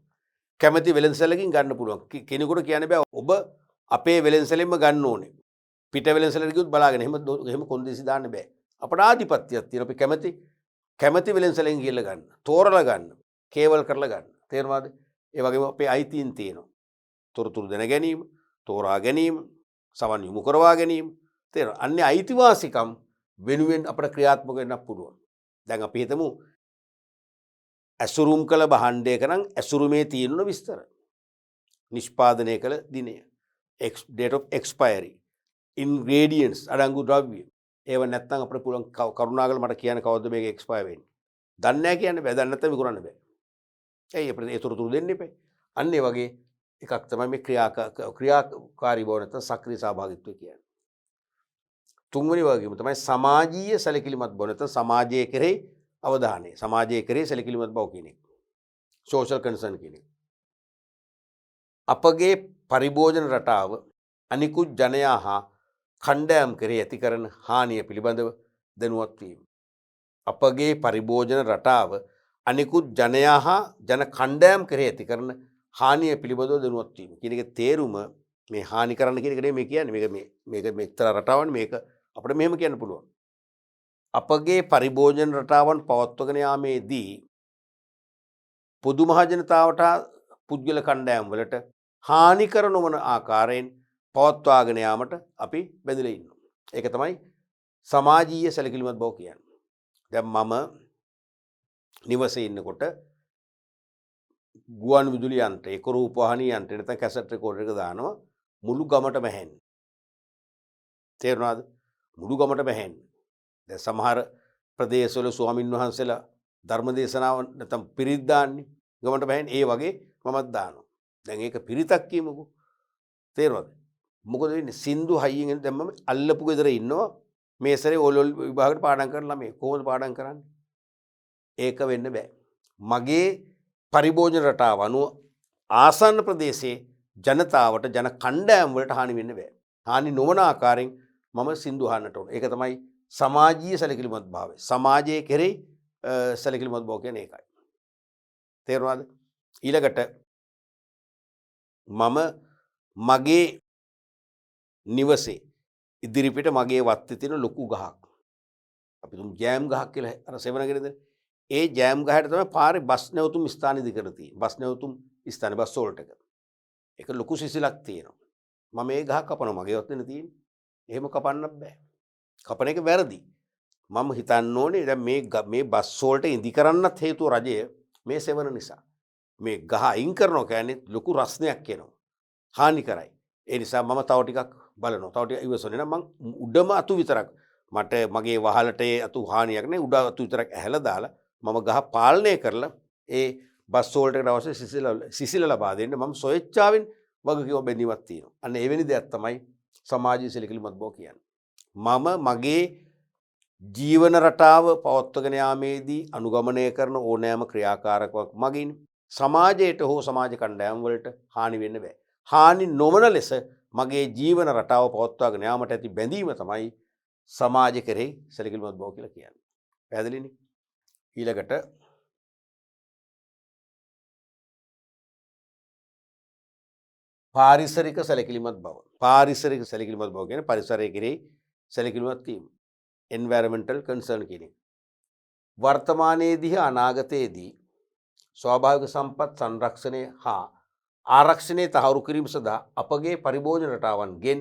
කැමැති වෙළඳසැලකින් ගන්න පුළුවන්. කෙනෙකුට කියන්න බෑ ඔබ අපේ වෙළඳසැලෙන්ම ගන්න ඕනේ. පිට වෙළඳසැලට ගියොත් බලාගෙන එහෙම කොන්දේසි දාන්න බෑ. අපට ආධිපත්‍යයක් තියෙනවා. අපි කැමැති වෙළඳසැලෙන් ගිහලා ගන්න. තෝරලා ගන්න. කේවල් කරලා ගන්න. තේරුණාද? ඒ වගේම අපේ අයිතීන් තියෙනවා. තොරතුරු දැන ගැනීම, තෝරා ගැනීම, සවන් යොමු කරවා ගැනීම. තේරෙනවද? අන්නේ අයිතිවාසිකම් වෙනුවෙන් අපට ක්‍රියාත්මක වෙන්න පුළුවන්. දැන් අපි හිතමු ඇසුරුම් කළ භාණ්ඩයක නම් ඇසුරුමේ තියෙන විස්තර. නිෂ්පාදනය කළ දිනය, date of expiry, ingredients අඩංගු ද්‍රව්‍ය. ඒව නැත්නම් අපිට පුළුවන් කරුණාකර මට කියන්න කවද්ද මේක එක්ස්පයර් වෙන්නේ. දන්නේ නැහැ කියන්න බෑ. දන්නේ නැත්නම් විකුණන්න බෑ. ඇයි අපිට ඒ තොරතුරු දෙන්න එපා. අන්න ඒ වගේ එකක් තමයි මේ ක්‍රියාකාරී බව නැත්නම් සක්‍රීය සහභාගීත්වය කියන්නේ. තුන්වෙනි වගකීම තමයි සමාජීය සැලකිලිමත් බව නැත්නම් සමාජයේ කෙරෙහි අවධානය. සමාජයේ කෙරෙහි සැලකිලිමත් බව කියන එක. සෝෂල් කන්සර්න් කියන එක. අපගේ පරිභෝජන රටාව අනිකුත් ජනයා හා කණ්ඩායම් කෙරෙහි ඇති කරන හානිය පිළිබඳව දැනුවත් වීම. අපගේ පරිභෝජන රටාව අනිකුත් ජනයා හා ජන කණ්ඩායම් කෙරෙහි ඇති කරන හානිය පිළිබඳව දැනුවත් වීම. කියන එකේ තේරුම මේ හානි කරන්න කියන එක නෙමෙයි මේ කියන්නේ. මේක එක්තරා රටාවනේ මේක අපිට මෙහෙම කියන්න පුළුවන්. අපගේ පරිභෝජන රටාවන් පවත්වාගෙන යාමේදී පොදු මහ ජනතාවට පුද්ගල කණ්ඩායම් වලට හානි කර නොවන ආකාරයෙන් පවත්වාගෙන යාමට අපි බැඳලා ඉන්නවා. ඒක තමයි සමාජීය සැලකිලිමත් බව කියන්නේ. දැන් මම නිවසේ ඉන්නකොට ගුවන් විදුලි යන්ත්‍රය, ඒක රූපවාහිනී යන්ත්‍රය නැත්නම් කැසට් රෙකෝඩර් එක දානවා මුළු ගමටම ඇහෙන්න. තේරුණාද? මුළු ගමටම ඇහෙන්න. දැන් සමහර ප්‍රදේශවල ස්වාමින් වහන්සේලා ධර්ම දේශනාව නැත්නම් පිරිත් දාන්නේ ගමටම ඇහෙන්න. ඒ වගේ මමත් දානවා. දැන් ඒක පිරිතක් කියමුකෝ. තේරුණාද? මොකද වෙන්නේ? සින්දු හයියෙන් දැන් මම අල්ලපු ගෙදර ඉන්නවා. මේ සැරේ ඕලොල් විභාගයට පාඩම් කරලා මේ කොහොමද පාඩම් කරන්නේ? ඒක වෙන්න බෑ. මගේ පරිභෝජන රටාව අනුව ආසන්න ප්‍රදේශයේ ජනතාවට ජන කණ්ඩායම් වලට හානි වෙන්න බෑ. හානි නොවන ආකාරයෙන් මම සින්දු අහන්නට ඕන. ඒක තමයි සමාජීය සැලකිලිමත් භාවය. සමාජයේ කෙරෙහි සැලකිලිමත් බව කියන්නේ ඒකයි. තේරුණාද? ඊළඟට මම මගේ නිවසේ ඉදිරිපිට මගේ වත්තේ තියෙන ලොකු ගහක්. අපි තුමු ජෑම් ගහක් කියලා අර සෙවණගෙනද? ඒ ජෑම් ගහට තමයි පාරේ බස් නැවතුම් ස්ථාන ඉදි කරලා තියෙන්නේ. බස් නැවතුම් ස්ථාන බස් වෝල්ට් එක. ඒක ලොකු සිසිලක් තියෙනවා. මම මේ ගහ කපනවා මගේ වත්තේනේ තියෙන්නේ. එහෙම කපන්නත් බෑ. කපන එක වැරදි. මම හිතන්න ඕනේ දැන් මේ බස් වෝල්ට් ඉදි කරන්නත් හේතුව රජය මේ සෙවණ නිසා. මේ ගහ අයින් කරනවා කියන්නේ ලොකු රස්නයක් එනවා. හානි කරයි. ඒ නිසා මම තව ටිකක් බලනවා. තව ටිකක් ඉවසන්නේ නම් මං උඩම අතු විතරක් මට මගේ වහලට අතු හානියක් නෑ උඩ අතු විතරක් ඇහැලා දාලා මම ගහ පාලනය කරලා ඒ බස් වලට අවශ්‍ය සිසිල ලබා දෙන්න මම ස්වේච්ඡාවෙන් වගකීම බැඳීමක් තියෙනවා. අන්න එවැනි දෙයක් තමයි සමාජීය සැලකිලිමත් බව කියන්නේ. මම මගේ ජීවන රටාව පවත්වගෙන යාමේදී අනුගමනය කරන ඕනෑම ක්‍රියාකාරකමක් මගින් සමාජයට හෝ සමාජ කණ්ඩායම් වලට හානි වෙන්න බෑ. හානි නොවන ලෙස මගේ ජීවන රටාව පවත්වාගෙන යාමට ඇති බැඳීම තමයි සමාජ කෙරෙහි සැලකිලිමත් බව කියලා කියන්නේ. පැහැදිලිනේ? ඊළඟට පාරිසරික සැලකිලිමත් බව. පාරිසරික සැලකිලිමත් බව කියන්නේ පරිසරය කෙරෙහි සැලකිලිමත් වීම. එන්වයරන්මන්ටල් කන්සර්න් කියන එක. වර්තමානයේදී අනාගතයේදී ස්වාභාවික සම්පත් සංරක්ෂණය හා ආරක්ෂණය තහවුරු කිරීම සඳහා අපගේ පරිභෝජන රටාවන්ගෙන්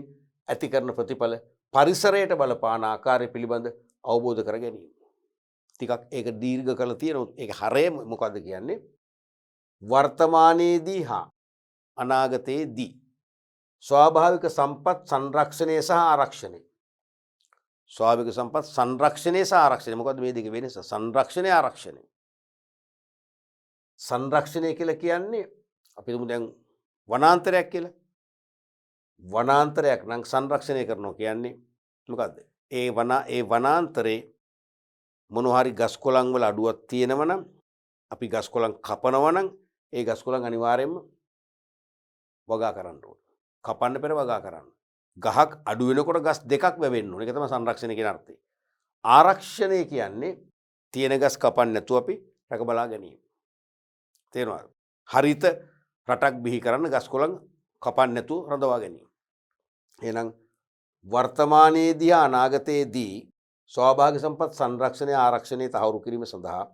ඇති කරන ප්‍රතිඵල පරිසරයට බලපාන ආකාරය පිළිබඳ අවබෝධ කර ගැනීම. ටිකක් ඒක දීර්ඝ කරලා තියෙනවා. ඒක හරය මොකද්ද කියන්නේ? වර්තමානයේදී හා අනාගතයේදී ස්වාභාවික සම්පත් සංරක්ෂණය සහ ආරක්ෂණය. ස්වාභාවික සම්පත් සංරක්ෂණය සහ ආරක්ෂණය. මොකද්ද මේ දෙකේ වෙනස? සංරක්ෂණය ආරක්ෂණය. සංරක්ෂණය කියලා කියන්නේ අපි හිතමු දැන් වනාන්තරයක් කියලා. වනාන්තරයක් නම් සංරක්ෂණය කරනවා කියන්නේ මොකද්ද? ඒ වනාන්තරේ මොනවා හරි ගස් කොළන් වල අඩුවක් තියෙනවා නම් අපි ගස් කොළන් කපනවා නම් ඒ ගස් කොළන් අනිවාර්යයෙන්ම වගා කරන්න ඕනේ. කපන්න පෙර වගා කරන්න. ගහක් අඩු වෙනකොට ගස් දෙකක් වැවෙන්න ඕනේ. ඒක තමයි සංරක්ෂණය කියන අර්ථය. ආරක්ෂණය කියන්නේ තියෙන ගස් කපන්න නැතුව අපි රැක බලා ගැනීම. තේරෙනවද? හරිත රටක් බිහි කරන්න ගස් කොළන් කපන්න නැතුව රඳවා ගැනීම. එහෙනම් වර්තමානයේදී අනාගතයේදී ස්වාභාවික සම්පත් සංරක්ෂණය ආරක්ෂණය තහවුරු කිරීම සඳහා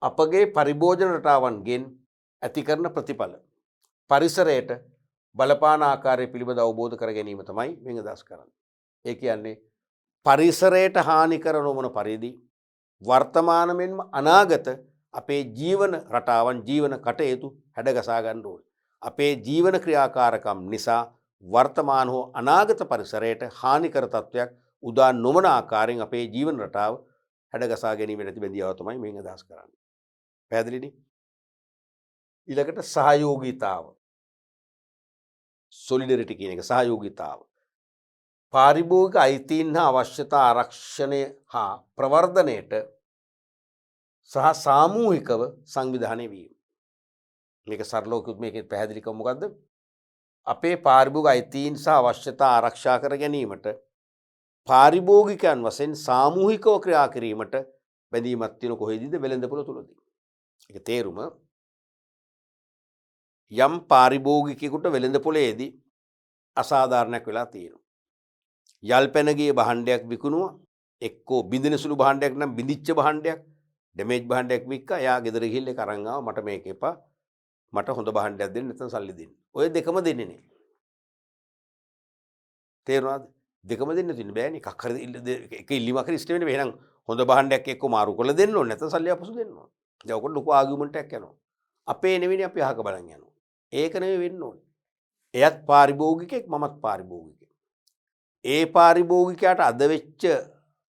අපගේ පරිභෝජන රටාවන්ගෙන් ඇති කරන ප්‍රතිඵල පරිසරයට බලපාන ආකාරය පිළිබඳ අවබෝධ කර ගැනීම තමයි මෙන් අදහස් කරන්නේ. ඒ කියන්නේ පරිසරයට හානි කර නොවන පරිදි වර්තමාන මෙන්ම අනාගත අපේ ජීවන රටාවන් ජීවන කටයුතු හැඩගසා ගන්න ඕනේ. අපේ ජීවන ක්‍රියාකාරකම් නිසා වර්තමාන හෝ අනාගත පරිසරයට හානිකර තත්ත්වයක් උදා නොවන ආකාරයෙන් අපේ ජීවන රටාව හැඩගසා ගැනීමට ඇති බැඳියාව තමයි මෙන් අදහස් කරන්නේ. පැහැදිලිනේ? ඊළඟට සහයෝගීතාව. සොලිඩරිටි කියන එක සහයෝගීතාව. පාරිභෝගික අයිතීන් හා අවශ්‍යතා ආරක්ෂණය හා ප්‍රවර්ධනයට සහ සාමූහිකව සංවිධානය වීම. මේක සරලව කිව්වොත් මේකේ පැහැදිලිකම මොකද්ද? අපේ පාරිභෝගික අයිතීන් සහ අවශ්‍යතා ආරක්ෂා කර ගැනීමට පාරිභෝගිකයන් වශයෙන් සාමූහිකව ක්‍රියා කිරීමට බැඳීමක් තියෙන කොහෙදීද? වෙළඳපොළ තුලදී. ඒක තේරුම යම් පාරිභෝගිකයෙකුට වෙළඳපොළේදී අසාධාරණයක් වෙලා තියෙනවා. යල්පැනගේ භාණ්ඩයක් විකුණුවා, එක්කෝ බින්දින සුළු භාණ්ඩයක් නම් බිඳිච්ච භාණ්ඩයක්, ඩැමේජ් භාණ්ඩයක් වික්කා. එයා ගෙදර ගිහිල්ලා ඒක අරන් ආවා. මට මේක එපා. මට හොඳ භාණ්ඩයක් දෙන්න නැත්නම් සල්ලි දෙන්න. ඔය දෙකම දෙන්නේ නැහැ. තේරුණාද? දෙකම දෙන්න තියෙන බෑනේ. එකක් හරි එක ඉල්ලීමක් හරි ඉෂ්ට වෙන්න බෑ. එහෙනම් හොඳ භාණ්ඩයක් එක්ක මාරු කරලා දෙන්න ඕනේ. නැත්නම් සල්ලි අපසු දෙන්න ඕනේ. දැන් ඔකට ලොකු ආගියුමන්ට් එකක් යනවා. අපේ නෙවෙයි අපි අහක බලන් යනවා. ඒක නෙවෙයි වෙන්න ඕනේ. එයත් පාරිභෝගිකෙක් මමත් පාරිභෝගිකෙක්. ඒ පාරිභෝගිකයාට අද වෙච්ච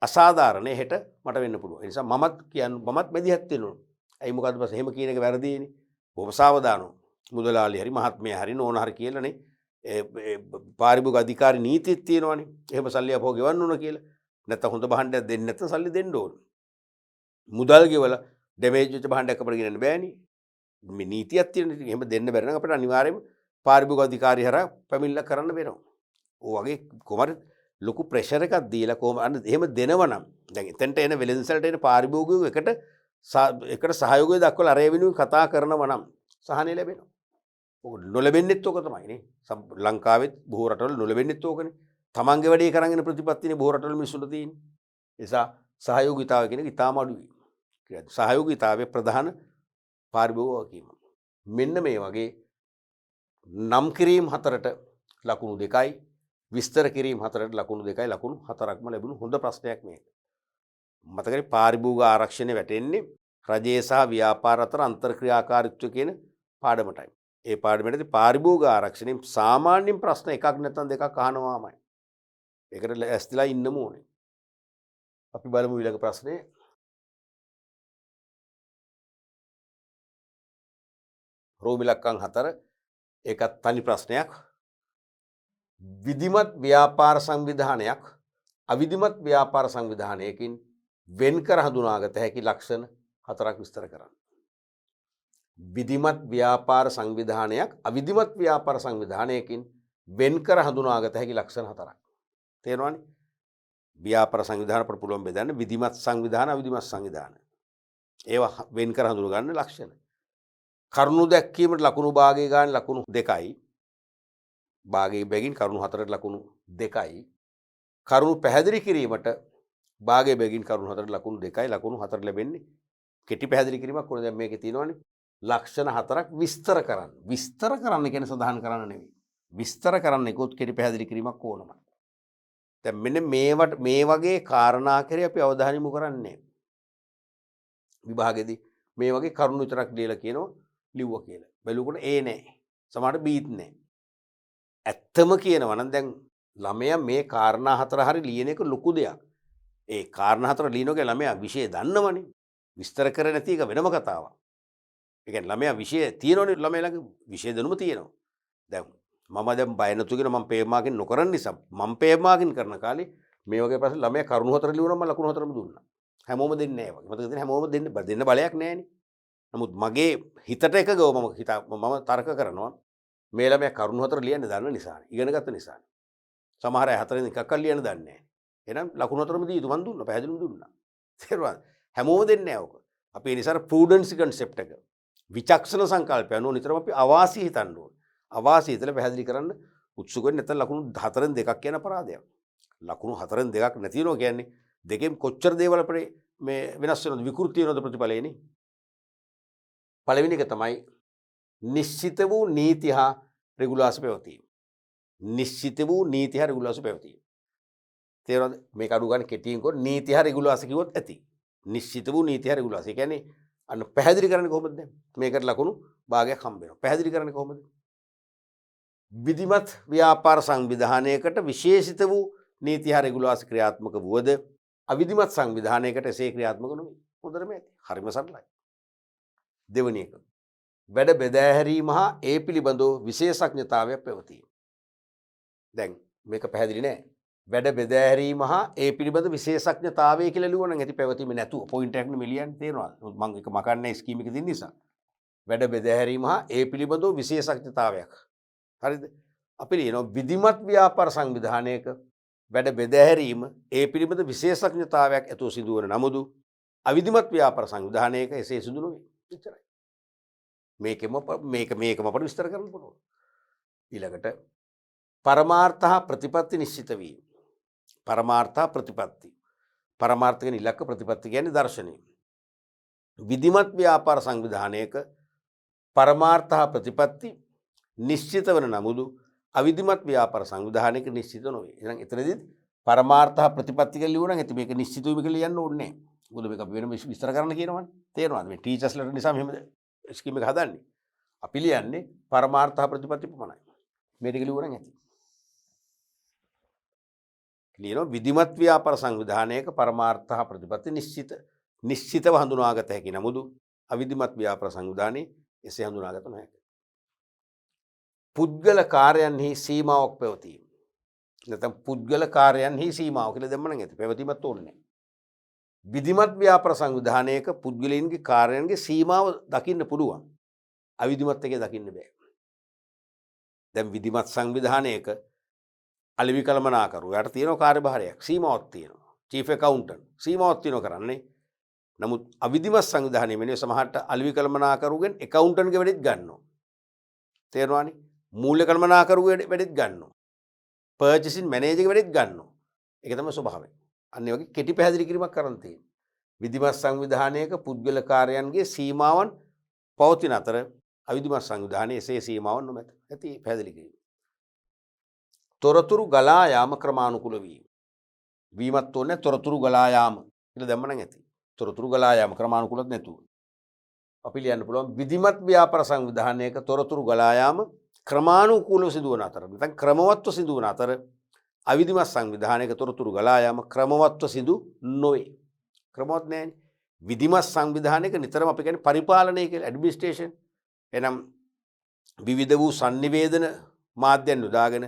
අසාධාරණේ හෙට මට වෙන්න පුළුවන්. ඒ නිසා මමත් මැදිහත් වෙන්න ඕනේ. ඇයි මොකද්ද බස් එහෙම කියන එක වැරදිනේ. බොහොම සාවධානව. මුදලාලි හරි මහත්මයා හරි නෝන හරි කියලානේ පාරිභෝගික අධිකාරි නීතියක් තියෙනවානේ. එහෙම සල්ලි අපෝ ගෙවන්න ඕන කියලා. නැත්නම් හොඳ භාණ්ඩයක් දෙන්න නැත්නම් සල්ලි දෙන්න ඕන. මුදල් ගෙවලා ඩැමේජ් වෙච්ච භාණ්ඩයක් අපිට ගෙනන්න බෑනේ. මේ නීතියක් තියෙනවා. ඉතින් එහෙම දෙන්න බැරි නම් අපිට අනිවාර්යයෙන්ම පාරිභෝගික අධිකාරිය හරහා පැමිණිල්ලක් කරන්න වෙනවා. ඔය වගේ කොහමද ලොකු ප්‍රෙෂර් එකක් දීලා කොහොම අන්න එහෙම දෙනවනම් දැන් එතනට එන වෙළඳසැලට එන පාරිභෝගිකයෝ එකට සහයෝගය දක්වලා අරේ වෙනුවෙන් කතා කරනවා නම් සහනය ලැබෙනවා. ඔක නොලැබෙන්නෙත් ඕක තමයි නේ. ලංකාවෙත් බොහෝ රටවල නොලැබෙන්නෙත් ඕකනේ. තමන්ගේ වැඩේ කරගෙන ප්‍රතිපත්තිනේ බොහෝ රටවල මිනිස්සුන්ට තියෙන්නේ. ඒ නිසා සහයෝගීතාවය කියන එක ඉතාම අඩුයි. සහයෝගීතාවයේ ප්‍රධාන පාරිභෝගික වගකීම. මෙන්න මේ වගේ නම් කිරීම 4ට ලකුණු 2යි විස්තර කිරීම 4ට ලකුණු 2යි ලකුණු 4ක්ම ලැබුණු හොඳ ප්‍රශ්නයක් මේක. මතකයි පාරිභෝගික ආරක්ෂණය වැටෙන්නේ රජයේ සහ ව්‍යාපාර අතර අන්තර්ක්‍රියාකාරීත්වය කියන පාඩමටයි. ඒ පාඩමේදී පාරිභෝගික ආරක්ෂණයෙන් සාමාන්‍යයෙන් ප්‍රශ්න එකක් නැත්නම් දෙකක් අහනවාමයි. ඒකට ඇස්තිලා ඉන්නම ඕනේ. අපි බලමු ඊළඟ ප්‍රශ්නේ. රෝමි ඉලක්කම් 4 ඒකත් තනි ප්‍රශ්නයක්. විධිමත් ව්‍යාපාර සංවිධානයක් අවිධිමත් ව්‍යාපාර සංවිධානයකින් වෙන්කර හඳුනාගත හැකි ලක්ෂණ 4ක් විස්තර කරන්න. විධිමත් ව්‍යාපාර සංවිධානයක් අවිධිමත් ව්‍යාපාර සංවිධානයකින් වෙන්කර හඳුනාගත හැකි ලක්ෂණ 4ක්. තේරෙනවනේ? ව්‍යාපාර සංවිධාන අපට පුළුවන් බෙදන්න විධිමත් සංවිධාන අවිධිමත් සංවිධාන. ඒවා වෙන්කර හඳුනා ගන්න ලක්ෂණ. කරුණු දැක්වීමට ලකුණු භාගය ගන්න ලකුණු 2යි. භාගයේ බැගින් කරුණු 4ට ලකුණු 2යි. කරුණු පැහැදිලි කිරීමට භාගයේ බැගින් කරුණු 4ට ලකුණු 2යි. ලකුණු 4 ලැබෙන්නේ කෙටි පැහැදිලි කිරීමක් ඕනේ. දැන් මේකේ තියෙනවනේ ලක්ෂණ 4ක් විස්තර කරන්න. විස්තර කරන්න කියන්නේ සඳහන් කරන්න නෙවෙයි. විස්තර කරන්න එකොත් කෙටි පැහැදිලි කිරීමක් ඕනමයි. දැන් මෙන්න මේ වගේ කාරණා කරේ අපි අවධානය යොමු කරන්නේ විභාගෙදී මේ වගේ කරුණු විතරක් දීලා කියනවා ලිව්වා කියලා. බැලුවකොට ඒ නෑ. සමහරට බීත් නෑ. ඇත්තම කියනවා නම් දැන් ළමයා මේ කාරණා 4 හරි ලියන එක ලොකු දෙයක්. ඒ කාරණා 4 ලියනකොට ළමයා විෂය දන්නවනේ. විස්තර කරේ නැති එක වෙනම කතාවක්. ඒ කියන්නේ ළමයා විෂය තියෙනවනේ ළමයා ළඟ විෂය දැනුම තියෙනවා. දැන් මම දැන් බය නැතු කියන මම පේපර් මාකින් නොකරන නිසා මම පේපර් මාකින් කරන කාලේ මේ වගේ ප්‍රශ්න ළමයා කරුණු 4 ලියුණා මම ලකුණු 4ම දුන්නා. හැමෝම දෙන්නේ නැහැ වගේ. මතක තියෙන හැමෝම දෙන්න බලයක් නැහැනේ. නමුත් මගේ හිතට එකගව මම තර්ක කරනවා මේ ළමයා කරුණු 4 ලියන්න දන්න නිසානේ. ඉගෙන ගත්ත නිසානේ. සමහර අය 4 එකක් ලියන්න දන්නේ නැහැ. එහෙනම් ලකුණු 4ම දී මම දුන්නා. පැහැදිලිවම දුන්නා. තේරුණාද? හැමෝම දෙන්නේ නැහැ ඔක. අපි ඒ නිසා ප්‍රූඩන්සි කන්සෙප්ට් එක විචක්ෂණ සංකල්පය අනුව නිතරම අපි අවාසි හිතන්න ඕනේ. අවාසි හිතලා පැහැදිලි කරන්න උත්සුක වෙන්නේ නැත්නම් ලකුණු 4න් 2ක් කියන අපරාධයක්. ලකුණු 4න් 2ක් නැතිනවා කියන්නේ දෙකෙන් කොච්චර දේවල් අපේ මේ වෙනස් වෙනවද විකෘති වෙනවද ප්‍රතිඵලයනේ. පළවෙනි එක තමයි නිශ්චිත වූ නීති හා රෙගුලාසි පැවතීම. නිශ්චිත වූ නීති හා රෙගුලාසි පැවතීම. තේරෙනවද? මේක අඩු ගන්න කෙටියෙන් කො නීති හා රෙගුලාසි කිව්වොත් ඇති. නිශ්චිත වූ නීති හා රෙගුලාසි. ඒ කියන්නේ අන්න පැහැදිලි කරන්නේ කොහොමද දැන්? මේකට ලකුණු භාගයක් හම්බ වෙනවා. පැහැදිලි කරන්නේ කොහොමද? විධිමත් ව්‍යාපාර සංවිධානයකට විශේෂිත වූ නීති හා රෙගුලාසි ක්‍රියාත්මක වුවද අවිධිමත් සංවිධානයකට එසේ ක්‍රියාත්මක නොවේ. හොඳටම ඇති. හරිම සරලයි. දෙවෙනි එක. වැඩ බෙදා හැරීම හා ඒ පිළිබඳව විශේෂඥතාවයක් පැවතීම. දැන් මේක පැහැදිලි නෑ. වැඩ බෙදා හැරීම හා ඒ පිළිබඳ විශේෂඥතාවය කියලා ලියුවා නම් ඇති පැවතීම නැතුව පොයින්ට් එකක් නෙමෙයි ලියන්නේ. තේරෙනවද? මම ඒක මකන්නේ ස්කීම් එක දින නිසා. වැඩ බෙදා හැරීම හා ඒ පිළිබඳව විශේෂඥතාවයක්. හරිද? අපි ලියනවා විධිමත් ව්‍යාපාර සංවිධානයක වැඩ බෙදා හැරීම ඒ පිළිබඳ විශේෂඥතාවයක් ඇතුව සිදුවන නමුදු අවිධිමත් ව්‍යාපාර සංවිධානයක එසේ සිදු නොවේ. එච්චරයි. මේකම අපිට විස්තර කරන්න පුළුවන්. ඊළඟට පරමාර්ථ හා ප්‍රතිපත්ති නිශ්චිත වීම. පරමාර්ථ හා ප්‍රතිපත්ති. පරමාර්ථ කියන්නේ ඉලක්ක, ප්‍රතිපත්ති කියන්නේ දර්ශනය. විධිමත් ව්‍යාපාර සංවිධානයක පරමාර්ථ හා ප්‍රතිපත්ති නිශ්චිත වන නමුදු අවිධිමත් ව්‍යාපාර සංවිධානයක නිශ්චිත නොවේ. එහෙනම් එතනදී පරමාර්ථ හා ප්‍රතිපත්ති කියලා ලියුණා නම් එතන මේක නිශ්චිත වීම කියලා ලියන්න ඕනේ නැහැ. මොකද මේක අපි වෙනම විස්තර කරන්න කියනවනේ. තේරෙනවද? මේ ටීචර්ස්ලාට නිසා මෙහෙම ස්කීම් එක හදන්නේ. අපි ලියන්නේ පරමාර්ථ හා ප්‍රතිපත්ති පමණයි. මේ ටික ලියුවා නම් ඇති. ලියනවා විධිමත් ව්‍යාපාර සංවිධානයක පරමාර්ථ හා ප්‍රතිපත්ති නිශ්චිතව හඳුනාගත හැකි නමුදු අවිධිමත් ව්‍යාපාර සංවිධානයේ එසේ හඳුනාගත නොහැක. පුද්ගල කාර්යයන්හි සීමාවක් පැවතීම. නැත්නම් පුද්ගල කාර්යයන්හි සීමාව කියලා දෙන්න නම් ඇති. පැවතීමක් ඕනේ නැහැ. විධිමත් ව්‍යාපාර සංවිධානයක පුද්ගලයන්ගේ කාර්යයන්ගේ සීමාව දකින්න පුළුවන්. අවිධිමත් එකේ දකින්න බෑ. දැන් විධිමත් සංවිධානයක අලෙවි කළමනාකරු යාට තියෙන කාර්යභාරයක් සීමාවක් තියෙනවා. චීෆ් ඇකවුන්ටන්ට් සීමාවක් තියෙනවා කරන්නේ. නමුත් අවිධිමත් සංවිධානයේ මෙන්න සමහරට අලෙවි කළමනාකරුගෙන් ඇකවුන්ටන්ට්ගේ වැඩිත් ගන්නවා. තේරෙනවනේ? මූල්‍ය කළමනාකරුගේ වැඩිත් ගන්නවා. පර්චේසින් මැනේජර්ගේ වැඩිත් ගන්නවා. ඒක තමයි ස්වභාවය. අන්න ඒ වගේ කෙටි පැහැදිලි කිරීමක් කරන්න තියෙනවා. විධිමත් සංවිධානයක පුද්ගල කාර්යයන්ගේ සීමාවන් පවතින අතර අවිධිමත් සංවිධානයේ එසේ සීමාවන් නොමැත. ඇති පැහැදිලි කිරීම. තොරතුරු ගලා යාම ක්‍රමානුකූල වීම. වීමත් ඕනේ තොරතුරු ගලා යාම කියලා දැම්ම නම් ඇති. තොරතුරු ගලා යාම ක්‍රමානුකූලත් නැතුව. අපි ලියන්න පුළුවන් විධිමත් ව්‍යාපාර සංවිධානයක තොරතුරු ගලා යාම ක්‍රමානුකූලව සිදුවන අතර නැත්නම් ක්‍රමවත්ව සිදුවන අතර අවිධිමත් සංවිධානයක තොරතුරු ගලා යාම ක්‍රමවත්ව සිදු නොවේ. ක්‍රමවත් නැහැනේ. විධිමත් සංවිධානයක නිතරම අපි කියන්නේ පරිපාලනය කියලා ඇඩ්මිනිස්ට්‍රේෂන්. එනම් විවිධ වූ sannivedana මාධ්‍යයන් යොදාගෙන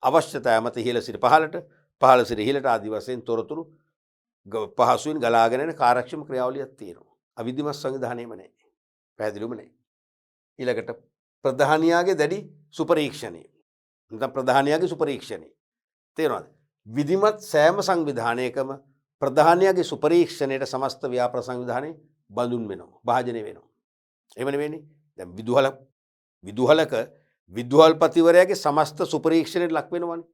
අවශ්‍යතාව මත ඉහළ සිට පහළට පහළ සිට ඉහළට ආදි වශයෙන් තොරතුරු පහසුවෙන් ගලාගෙන යන කාර්යක්ෂම ක්‍රියාවලියක් තියෙනවා. අවිධිමත් සංවිධානයේම නැහැ. පැහැදිලිවම නැහැ. ඊළඟට ප්‍රධානියාගේ දැඩි සුපරීක්ෂණය. නැත්නම් ප්‍රධානියාගේ සුපරීක්ෂණය. තේරෙනවද? විධිමත් සෑම සංවිධානයකම ප්‍රධානියාගේ සුපරීක්ෂණයට සමස්ත ව්‍යාපාර සංවිධානයේ බඳුන් වෙනවා. භාජනය වෙනවා. එහෙම නෙවෙයිනේ. දැන් විදුහලක විදුහල්පතිවරයාගේ සමස්ත සුපරීක්ෂණයට ලක් වෙනවනේ.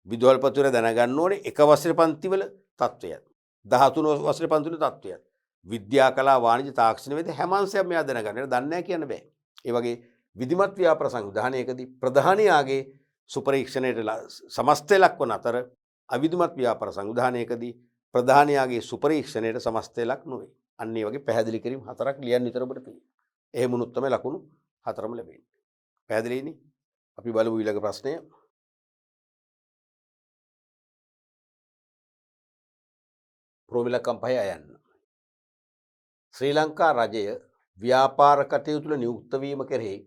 විදුහල්පතිවරයා දැනගන්න ඕනේ එක වසරේ පන්තිවල තත්ත්වයක්. 13 වසරේ පන්තිවල තත්ත්වයක්. විද්‍යා කලා වාණිජ්‍ය තාක්ෂණ වේද හැම අංශයක් මෙයා දැනගන්න. ඒක දන්නේ නැහැ කියන්න බෑ. ඒ වගේ විධිමත් ව්‍යාපාර සංවිධානයකදී ප්‍රධානියාගේ සුපරීක්ෂණයට සමස්තය ලක්වන අතර අවිධිමත් ව්‍යාපාර සංවිධානයකදී ප්‍රධානියාගේ සුපරීක්ෂණයට සමස්තය ලක් නොවේ. අන්න ඒ වගේ පැහැදිලි කිරීම හතරක් ලියන්න විතර ඔබට තියෙනවා. එහෙම වුණොත් තමයි ලකුණු හතරම ලැබෙන්නේ. පැහැදිලිනේ? අපි බලමු ඊළඟ ප්‍රශ්නය. ප්‍රෝමිලකම් 5 අයන්න. ශ්‍රී ලංකා රජය ව්‍යාපාර කටයුතු වල නියුක්ත වීම කෙරෙහි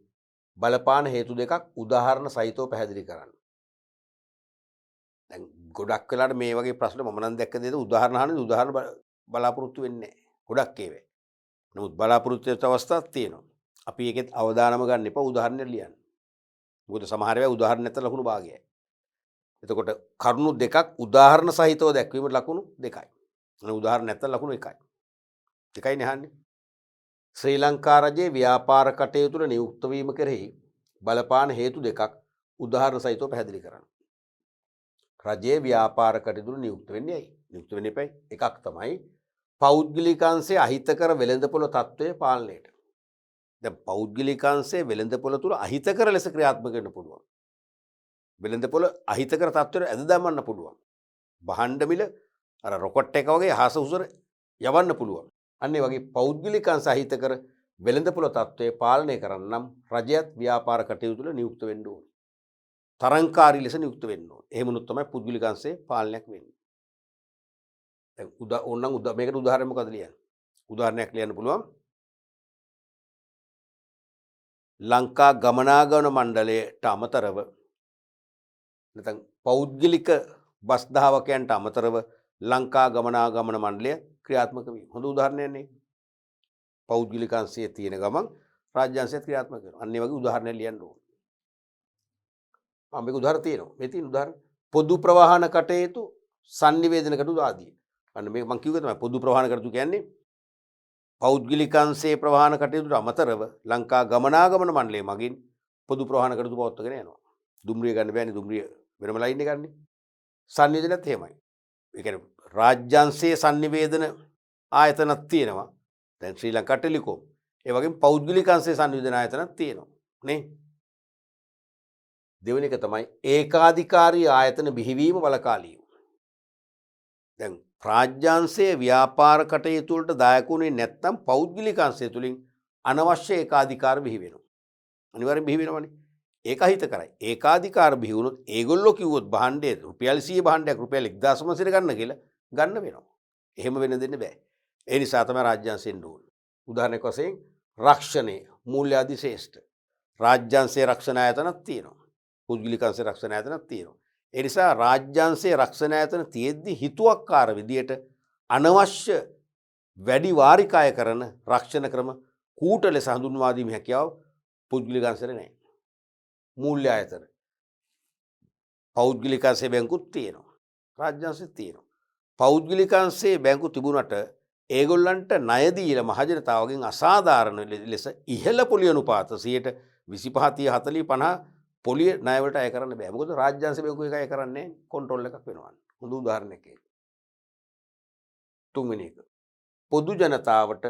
බලපාන හේතු දෙකක් උදාහරණ සහිතව පැහැදිලි කරන්න. දැන් ගොඩක් වෙලාට මේ වගේ ප්‍රශ්න මම නම් දැක්ක දෙයට උදාහරණ අහන්නේ උදාහරණ බලාපොරොත්තු වෙන්නේ නැහැ. ගොඩක් ඒවා. නමුත් බලාපොරොත්තු වෙච්ච අවස්ථාවක් තියෙනවා. අපි ඒකෙත් අවදානම ගන්න එපා උදාහරණ ලියන්න. මොකද සමහර වෙලාවට උදාහරණ නැත්නම් ලකුණු භාගයයි. එතකොට කරුණු දෙකක් උදාහරණ සහිතව දැක්වීමට ලකුණු දෙකයි. අනේ උදාහරණ නැත්නම් ලකුණු එකයි. එකයි නහන්නේ. ශ්‍රී ලංකා රජයේ ව්‍යාපාර කටයුතු වල නියුක්ත වීම කෙරෙහි බලපාන හේතු දෙකක් උදාහරණ සහිතව පැහැදිලි කරන්න. රජයේ ව්‍යාපාර කටයුතු වල නියුක්ත වෙන්නේ ඇයි? නියුක්ත වෙන්නේ එපයි. එකක් තමයි පෞද්ගලිකාංශයේ අහිතකර වෙළඳපොළ තත්ත්වය පාලනයට. දැන් පෞද්ගලිකාංශයේ වෙළඳපොළ තුල අහිතකර ලෙස ක්‍රියාත්මක වෙන්න පුළුවන්. වෙළඳපොළ අහිතකර තත්ත්වයට ඇද දමන්න පුළුවන්. භාණ්ඩ මිල අර රොකට් එක වගේ හාස උසර යවන්න පුළුවන්. අන්න ඒ වගේ පෞද්ගලිකාංශ අහිතකර වෙළඳපොළ තත්ත්වය පාලනය කරන්න නම් රජයත් ව්‍යාපාර කටයුතු වල නියුක්ත වෙන්න ඕනේ. තරංකාරී ලෙස නියුක්ත වෙන්න ඕනේ. එහෙම වුණොත් තමයි පුද්ගලිකාංශයේ පාලනයක් වෙන්නේ. දැන් ඕනනම් මේකට උදාහරණයක් මොකද ලියන්නේ? උදාහරණයක් ලියන්න පුළුවන්. ලංකා ගමනාගමන මණ්ඩලයට අමතරව නැත්නම් පෞද්ගලික බස් ධාවකයන්ට අමතරව ලංකා ගමනාගමන මණ්ඩලය ක්‍රියාත්මක වීම. හොඳ උදාහරණයක් නේ. පෞද්ගලිකාංශයේ තියෙන ගමන් රාජ්‍යාංශයත් ක්‍රියාත්මක වෙනවා. අන්න ඒ වගේ උදාහරණයක් ලියන්න ඕනේ. මේක උදාහරණ තියෙනවා. මේ තියෙන උදාහරණ පොදු ප්‍රවාහන කටයුතු sannivedana කටයුතු ආදී. අන්න මේක මම කිව්වේ තමයි පොදු ප්‍රවාහන කටයුතු කියන්නේ පෞද්ගලිකාංශයේ ප්‍රවාහන කටයුතුට අමතරව ලංකා ගමනාගමන මණ්ඩලය මගින් පොදු ප්‍රවාහන කටයුතු පවත්වාගෙන යනවා. දුම්රිය ගන්න බෑනේ දුම්රිය වෙනම ලයින් එක ගන්න. sannivedanaත් එහෙමයි. ඒ කියන්නේ රාජ්‍යාංශයේ sannivedana ආයතනක් තියෙනවා. දැන් ශ්‍රී ලංකා ටෙලිකොම්. ඒ වගේම පෞද්ගලිකාංශයේ sannivedana ආයතනක් තියෙනවා. නේ? දෙවෙනි එක තමයි ඒකාධිකාරී ආයතන බිහිවීම වලකාලීම. දැන් රාජ්‍යාංශයේ ව්‍යාපාර කටයුතු වලට දායක වුණේ නැත්නම් පෞද්ගලිකාංශය තුලින් අනවශ්‍ය ඒකාධිකාර බිහි වෙනවා. අනිවාර්යෙන් බිහි වෙනවනේ. ඒක හිත කරයි. ඒකාධිකාර බිහි වුණොත් ඒගොල්ලෝ කිව්වොත් භාණ්ඩයේ රුපියල් 100 භාණ්ඩයක් රුපියල් 1500 ගන්න කියලා ගන්න වෙනවා. එහෙම වෙන්න දෙන්න බෑ. ඒ නිසා තමයි රාජ්‍යාංශයෙන් ඕන. උදාහරණයක් වශයෙන් රක්ෂණය මූල්‍ය ආදී ශ්‍රේෂ්ඨ. රාජ්‍යාංශයේ රක්ෂණ ආයතනක් තියෙනවා. පෞද්ගලිකාංශයේ රක්ෂණ ආයතනක් තියෙනවා. ඒ නිසා රාජ්‍යාංශයේ රක්ෂණ ආයතන තියෙද්දි හිතුවක්කාර විදියට අනවශ්‍ය වැඩි වාරිකාය කරන රක්ෂණ ක්‍රම කූට ලෙස හඳුන්වා දීමේ හැකියාව පෞද්ගලිකාංශයේ නැහැ. මූල්‍ය ආයතන පෞද්ගලිකාංශයේ බැංකුත් තියෙනවා. රාජ්‍යාංශෙත් තියෙනවා. පෞද්ගලිකාංශයේ බැංකු තිබුණට ඒගොල්ලන්ට ණය දීලා මහජනතාවගෙන් අසාධාරණ ලෙස ඉහළ පොලි අනුපාත 25 30 40 50 පොලිය ණය වලට අය කරන්න බෑ. මොකද රාජ්‍යාංශ බැංකුව එක අය කරන්නේ කන්ට්‍රෝල් එකක් වෙනවා. හොඳ උදාහරණයක් ඒක. තුන්වෙනි එක. පොදු ජනතාවට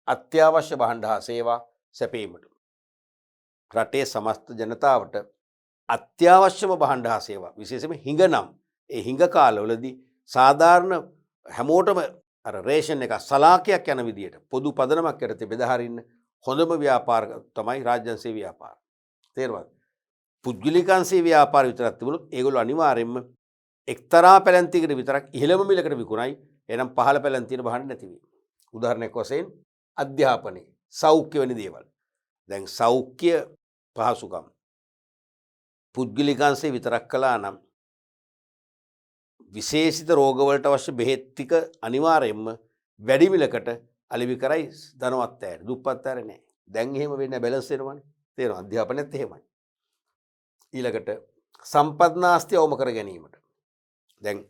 අත්‍යවශ්‍ය භාණ්ඩ හා සේවා සැපීමට. රටේ සමස්ත ජනතාවට අත්‍යවශ්‍යම භාණ්ඩ හා සේවා විශේෂයෙන්ම හිඟනම් ඒ හිඟ කාලවලදී සාධාරණ හැමෝටම අර රේෂන් එක සලාකයක් යන විදියට පොදු පදනමක් යටතේ බෙදා හරින්න හොඳම ව්‍යාපාර තමයි රාජ්‍යාංශීය ව්‍යාපාර. තේරුණාද? පුද්ගලිකාංශීය ව්‍යාපාර විතරක් තිබුණොත් ඒගොල්ලෝ අනිවාර්යයෙන්ම එක්තරා පැලැන්තියකට විතරක් ඉහළම මිලකට විකුණයි. එනම් පහළ පැලැන්තියන භාණ්ඩ නැති වෙයි. උදාහරණයක් වශයෙන් අධ්‍යාපනයේ සෞඛ්‍ය වැනි දේවල්. දැන් සෞඛ්‍ය පහසුකම් පුද්ගලිකංශේ විතරක් කළා නම් විශේෂිත රෝගවලට අවශ්‍ය බෙහෙත් ටික අනිවාර්යයෙන්ම වැඩි මිලකට අලෙවි කරයි ධනවත් අයට. දුප්පත් අයට නෑ. දැන් එහෙම වෙන්නේ බැලන්ස් වෙනවනේ. තේරෙනවද? අධ්‍යාපනයේත් එහෙමයි. ඊළඟට සම්පත්නාස්ති අවම කර ගැනීමට. දැන්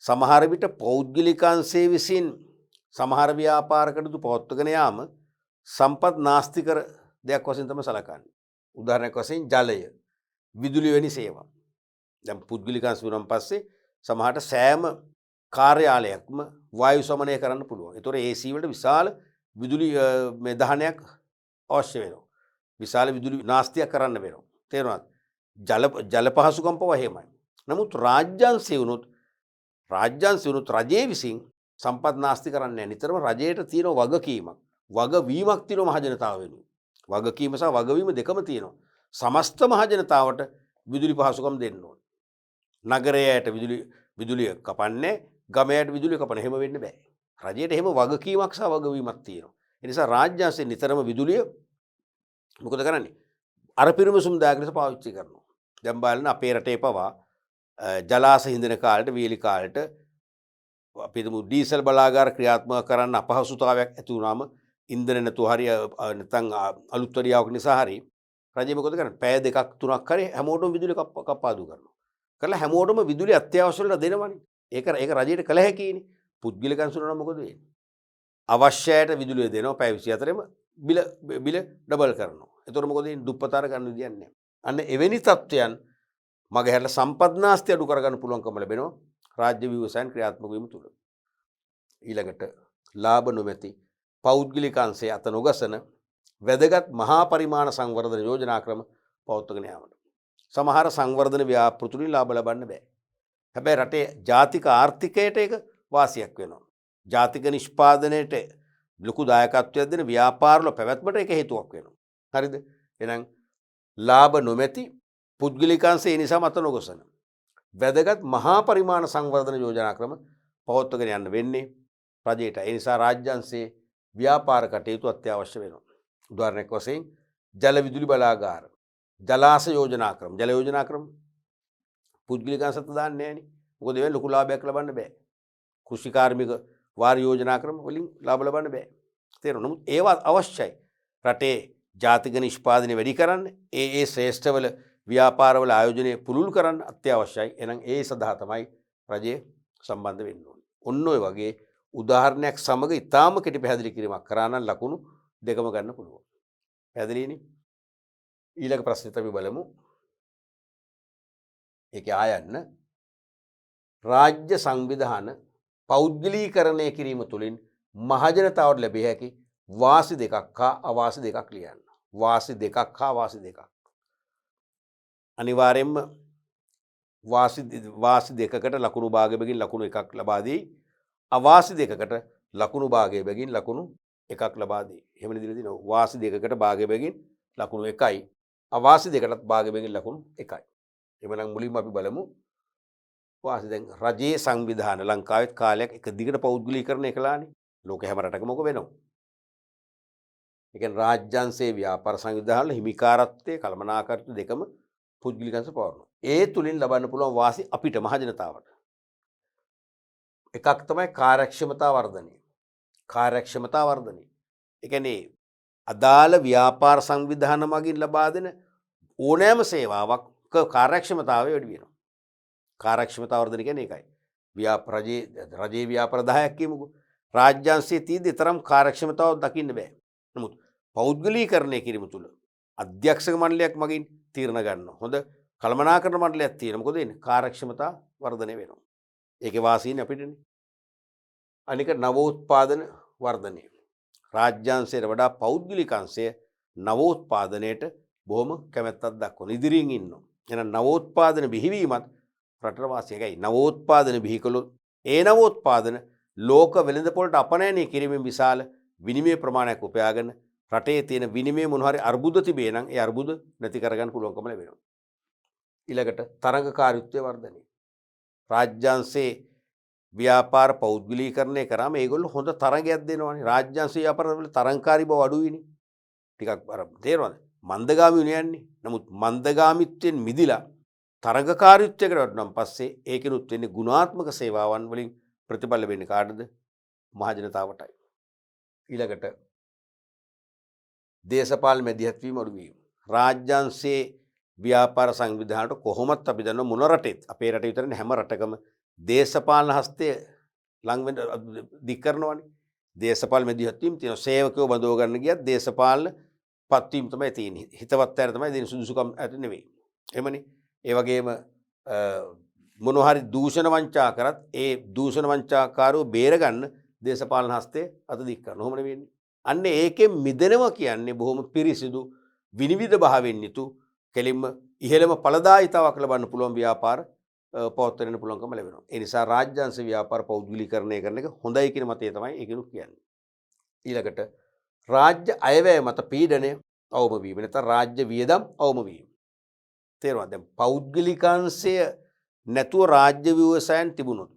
සමහර විට පෞද්ගලිකංශයේ විසින් සමහර ව්‍යාපාර කටයුතු පවත්වාගෙන යාම සම්පත් නාස්ති කර දෙයක් වශයෙන් තමයි සලකන්නේ. උදාහරණයක් වශයෙන් ජලය, විදුලි වැනි සේවා. දැන් පුද්ගලිකංශ වුණාන් පස්සේ සමහරට සෑම කාර්යාලයක්ම වායු සමනය කරන්න පුළුවන්. ඒතොර AC වලට විශාල විදුලි මේ දහනයක් අවශ්‍ය වෙනවා. විශාල විදුලි නාස්තියක් කරන්න වෙනවා. තේරුණාද? ජල පහසුකම් පවා එහෙමයි. නමුත් රාජ්‍යාංශය වුණොත් රජයේ විසින් සම්පත් නාස්ති කරන්නේ නැහැ. නිතරම රජයට තියෙන වගකීමක්, වගවීමක් තියෙනවා මහජනතාව වෙනුවෙන්. වගකීම සහ වගවීම දෙකම තියෙනවා. සමස්ත මහජනතාවට විදුලි පහසුකම් දෙන්න ඕන. නගරයට විදුලිය කපන්නේ, ගමයට විදුලිය කපන හැම වෙන්න බෑ. රජයට එහෙම වගකීමක් සහ වගවීමක් තියෙනවා. ඒ නිසා රාජ්‍යාංශය නිතරම විදුලිය මොකද කරන්නේ? අර පිරිමසුම් දායක ලෙස පාවිච්චි කරනවා. දැන් බලන්න අපේ රටේ පවා ජලාශ හිඳින කාලෙට වීලි කාලෙට අපි හිතමු ඩීසල් බලාගාර ක්‍රියාත්මක කරන්න අපහසුතාවයක් ඇති වුණාම ඉන්ධන නැතුව හරි නැත්නම් අලුත් වරියාවක් නිසා හරි රජය මොකද කරන්නේ? පැය දෙකක් තුනක් හරි හැමෝටම විදුලිය කපාදු කරනවා. කරලා හැමෝටම විදුලිය අත්‍යවශ්‍ය වලට දෙනවනේ. ඒක රජයට කළ හැකියිනේ. පුද්ගලිකංශ වුණා නම් මොකද වෙන්නේ? අවශ්‍යයට විදුලිය දෙනවා පැය 24ෙම බිල ඩබල් කරනවා. එතකොට මොකද වෙන්නේ? දුප්පතාර ගන්න විදියක් නැහැ. අන්න එවැනි තත්ත්වයන් මගහැරලා සම්පත්නාස්ති අඩු කරගන්න පුළුවන්කම ලැබෙනවා රාජ්‍ය ව්‍යවසායන් ක්‍රියාත්මක වීම තුළ. ඊළඟට ලාභ නොමැති පෞද්ගලිකංශය අත නොගසන වැදගත් මහා පරිමාණ සංවර්ධන යෝජනා ක්‍රම පවත්වාගෙන යාමට. සමහර සංවර්ධන ව්‍යාපෘතුලින් ලාභ ලබන්න බෑ. හැබැයි රටේ ජාතික ආර්ථිකයට ඒක වාසියක් වෙනවා. ජාතික නිෂ්පාදනයට ලොකු දායකත්වයක් දෙන ව්‍යාපාරවල පැවැත්මට ඒක හේතුවක් වෙනවා. හරිද? එහෙනම් ලාභ නොමැති පුද්ගලිකංශය ඒ නිසා මත නොගසන වැදගත් මහා පරිමාණ සංවර්ධන යෝජනා ක්‍රම පවත්වාගෙන යන්න වෙන්නේ රජයට. ඒ නිසා රාජ්‍යාංශයේ ව්‍යාපාර කටයුතු අත්‍යවශ්‍ය වෙනවා. උදාහරණයක් වශයෙන් ජල විදුලි බලාගාර, ජලාශ යෝජනා ක්‍රම, ජල යෝජනා ක්‍රම පුද්ගලිකංශයට දාන්නේ නැහැනේ. මොකද ඒවෙන් ලොකු ලාභයක් ලබන්න බෑ. කෘෂි කාර්මික වාර යෝජනා ක්‍රම වලින් ලාභ ලබන්න බෑ. තේරුණා? නමුත් ඒවා අවශ්‍යයි. රටේ ජාතික නිෂ්පාදනය වැඩි කරන්න, ඒ ශ්‍රේෂ්ඨවල ව්‍යාපාරවල ආයෝජනය පුළුල් කරන්න අත්‍යවශ්‍යයි. එහෙනම් ඒ සඳහා තමයි රජය සම්බන්ධ වෙන්න ඕනේ. ඔන්න ඔය වගේ උදාහරණයක් සමග ඉතාම කෙටි පැහැදිලි කිරීමක් කරා නම් ලකුණු දෙකම ගන්න පුළුවන්. පැහැදිලිනේ? ඊළඟ ප්‍රශ්නෙත් අපි බලමු. ඒකේ ආයන්න රාජ්‍ය සංවිධාන පෞද්ගලීකරණය කිරීම තුළින් මහජනතාවට ලැබිය හැකි වාසි දෙකක් හා අවාසි දෙකක් ලියන්න. වාසි දෙකක් හා අවාසි දෙකක්. අනිවාර්යෙන්ම වාසි දෙකකට ලකුණු භාගය බැගින් ලකුණු එකක් ලබා දී, අවාසි දෙකකට ලකුණු භාගය බැගින් ලකුණු එකක් ලබා දී. එහෙම නේද දිනවා. වාසි දෙකකට භාගය බැගින් ලකුණු 1යි, අවාසි දෙකටත් භාගය බැගින් ලකුණු 1යි. එමනම් මුලින්ම අපි බලමු වාසි. දැන් රජයේ සංවිධාන ලංකාවෙත් කාලයක් එක දිගට පෞද්ගලීකරණය කළානේ. ලෝක හැම රටකම මොක වෙනවා. ඒ කියන්නේ රාජ්‍යාංශයේ ව්‍යාපාර සංවිධානවල හිමිකාරත්වයේ කළමනාකරණය දෙකම පුද්ගලිකංශ පවරනවා. ඒ තුලින් ලබන්න පුළුවන් වාසි අපිට මහජනතාවට එකක් තමයි කාර්යක්ෂමතා වර්ධනය. කාර්යක්ෂමතා වර්ධනය. ඒ කියන්නේ අදාළ ව්‍යාපාර සංවිධාන මගින් ලබා දෙන ඕනෑම සේවාවක් කාර්යක්ෂමතාවය වැඩි වෙනවා. කාර්යක්ෂමතා වර්ධනය කියන්නේ ඒකයි. රජයේ ව්‍යාපාර 10ක් කියමුකෝ. රාජ්‍යාංශයේ තියෙද්දි තරම් කාර්යක්ෂමතාවක් දකින්න බෑ. නමුත් පෞද්ගලීකරණය කිරීම තුළ අධ්‍යක්ෂක මණ්ඩලයක් මගින් තීරණ ගන්න හොඳ කළමනාකරණ මණ්ඩලයක් තියෙනවා. මොකද එන්නේ කාර්යක්ෂමතා වර්ධනය වෙනවා. ඒකේ වාසියනේ අපිටනේ. අනික නවෝත්පාදන වර්ධනය. රාජ්‍යාංශයට වඩා පෞද්ගලිකංශය නවෝත්පාදනයට බොහොම කැමැත්තක් දක්වන ඉදිරියෙන් ඉන්නවා. එහෙනම් නවෝත්පාදන බිහිවීමත් රටට වාසියයි. නවෝත්පාදන බිහි කළොත් ඒ නවෝත්පාදන ලෝක වෙළඳපොළට අපනයනය කිරීමෙන් විශාල විනිමය ප්‍රමාණයක් උපයාගෙන රටේ තියෙන විනිමය මොන හරි අර්බුද තිබේ නම් ඒ අර්බුද නැති කරගන්න පුළුවන්කම ලැබෙනවා. ඊළඟට තරඟකාරීත්වය වර්ධනය. රාජ්‍යාංශයේ ව්‍යාපාර පෞද්ගලීකරණය කරාම ඒගොල්ලෝ හොඳ තරඟයක් දෙනවානේ. රාජ්‍යාංශ ව්‍යාපාරවල තරඟකාරී බව අඩුයිනේ. ටිකක් අර තේරෙනවද? මන්දගාමී වුණ යන්නේ. නමුත් මන්දගාමීත්වයෙන් මිදිලා තරගකාරීත්වයකට වටුනන් පස්සේ ඒකෙනුත් වෙන්නේ ගුණාත්මක සේවාවන් වලින් ප්‍රතිඵල වෙන්නේ කාටද? මහජනතාවටයි. ඊළඟට දේශපාලන මැදිහත් වීම අඩු වීම. රාජ්‍යංශයේ ව්‍යාපාර සංවිධානයට කොහොමත් අපි දන්නවා මොන රටේත් අපේ රටේ විතරනේ හැම රටකම දේශපාලන හස්තය ලං වෙන්න දික් කරනවානේ. දේශපාලන මැදිහත් වීම තියෙනවා. සේවකයෝ බඳව ගන්න ගියත් දේශපාලන පත්වීම තමයි තියෙන්නේ. හිතවත් අය තමයි දෙන සුදුසුකම් ඇත නෙවෙයි. එහෙමනේ. ඒ වගේම මොන හරි දූෂණ වංචා කරත් ඒ දූෂණ වංචාකාරෝ බේරගන්න දේශපාලන හස්තය අත දික් කරනවා. ඔහොම නෙවෙන්නේ. අන්න ඒකෙන් මිදෙනවා කියන්නේ බොහොම පිරිසිදු විනිවිද භාවයෙන් යුතු කෙලින්ම ඉහළම ඵලදායීතාවක් ලබන්න පුළුවන් ව්‍යාපාර පවත්වන්න පුළුවන්කම ලැබෙනවා. ඒ නිසා රාජ්‍යාංශ ව්‍යාපාර පෞද්ගලීකරණය කරන එක හොඳයි කියන මතය තමයි ඒකිනුත් කියන්නේ. ඊළඟට රාජ්‍ය අයවැය මත පීඩනය අවම වීම නැත්නම් රාජ්‍ය වියදම් අවම වීම. තේරුණාද? දැන් පෞද්ගලිකාංශය නැතුව රාජ්‍ය ව්‍යවසායන් තිබුණොත්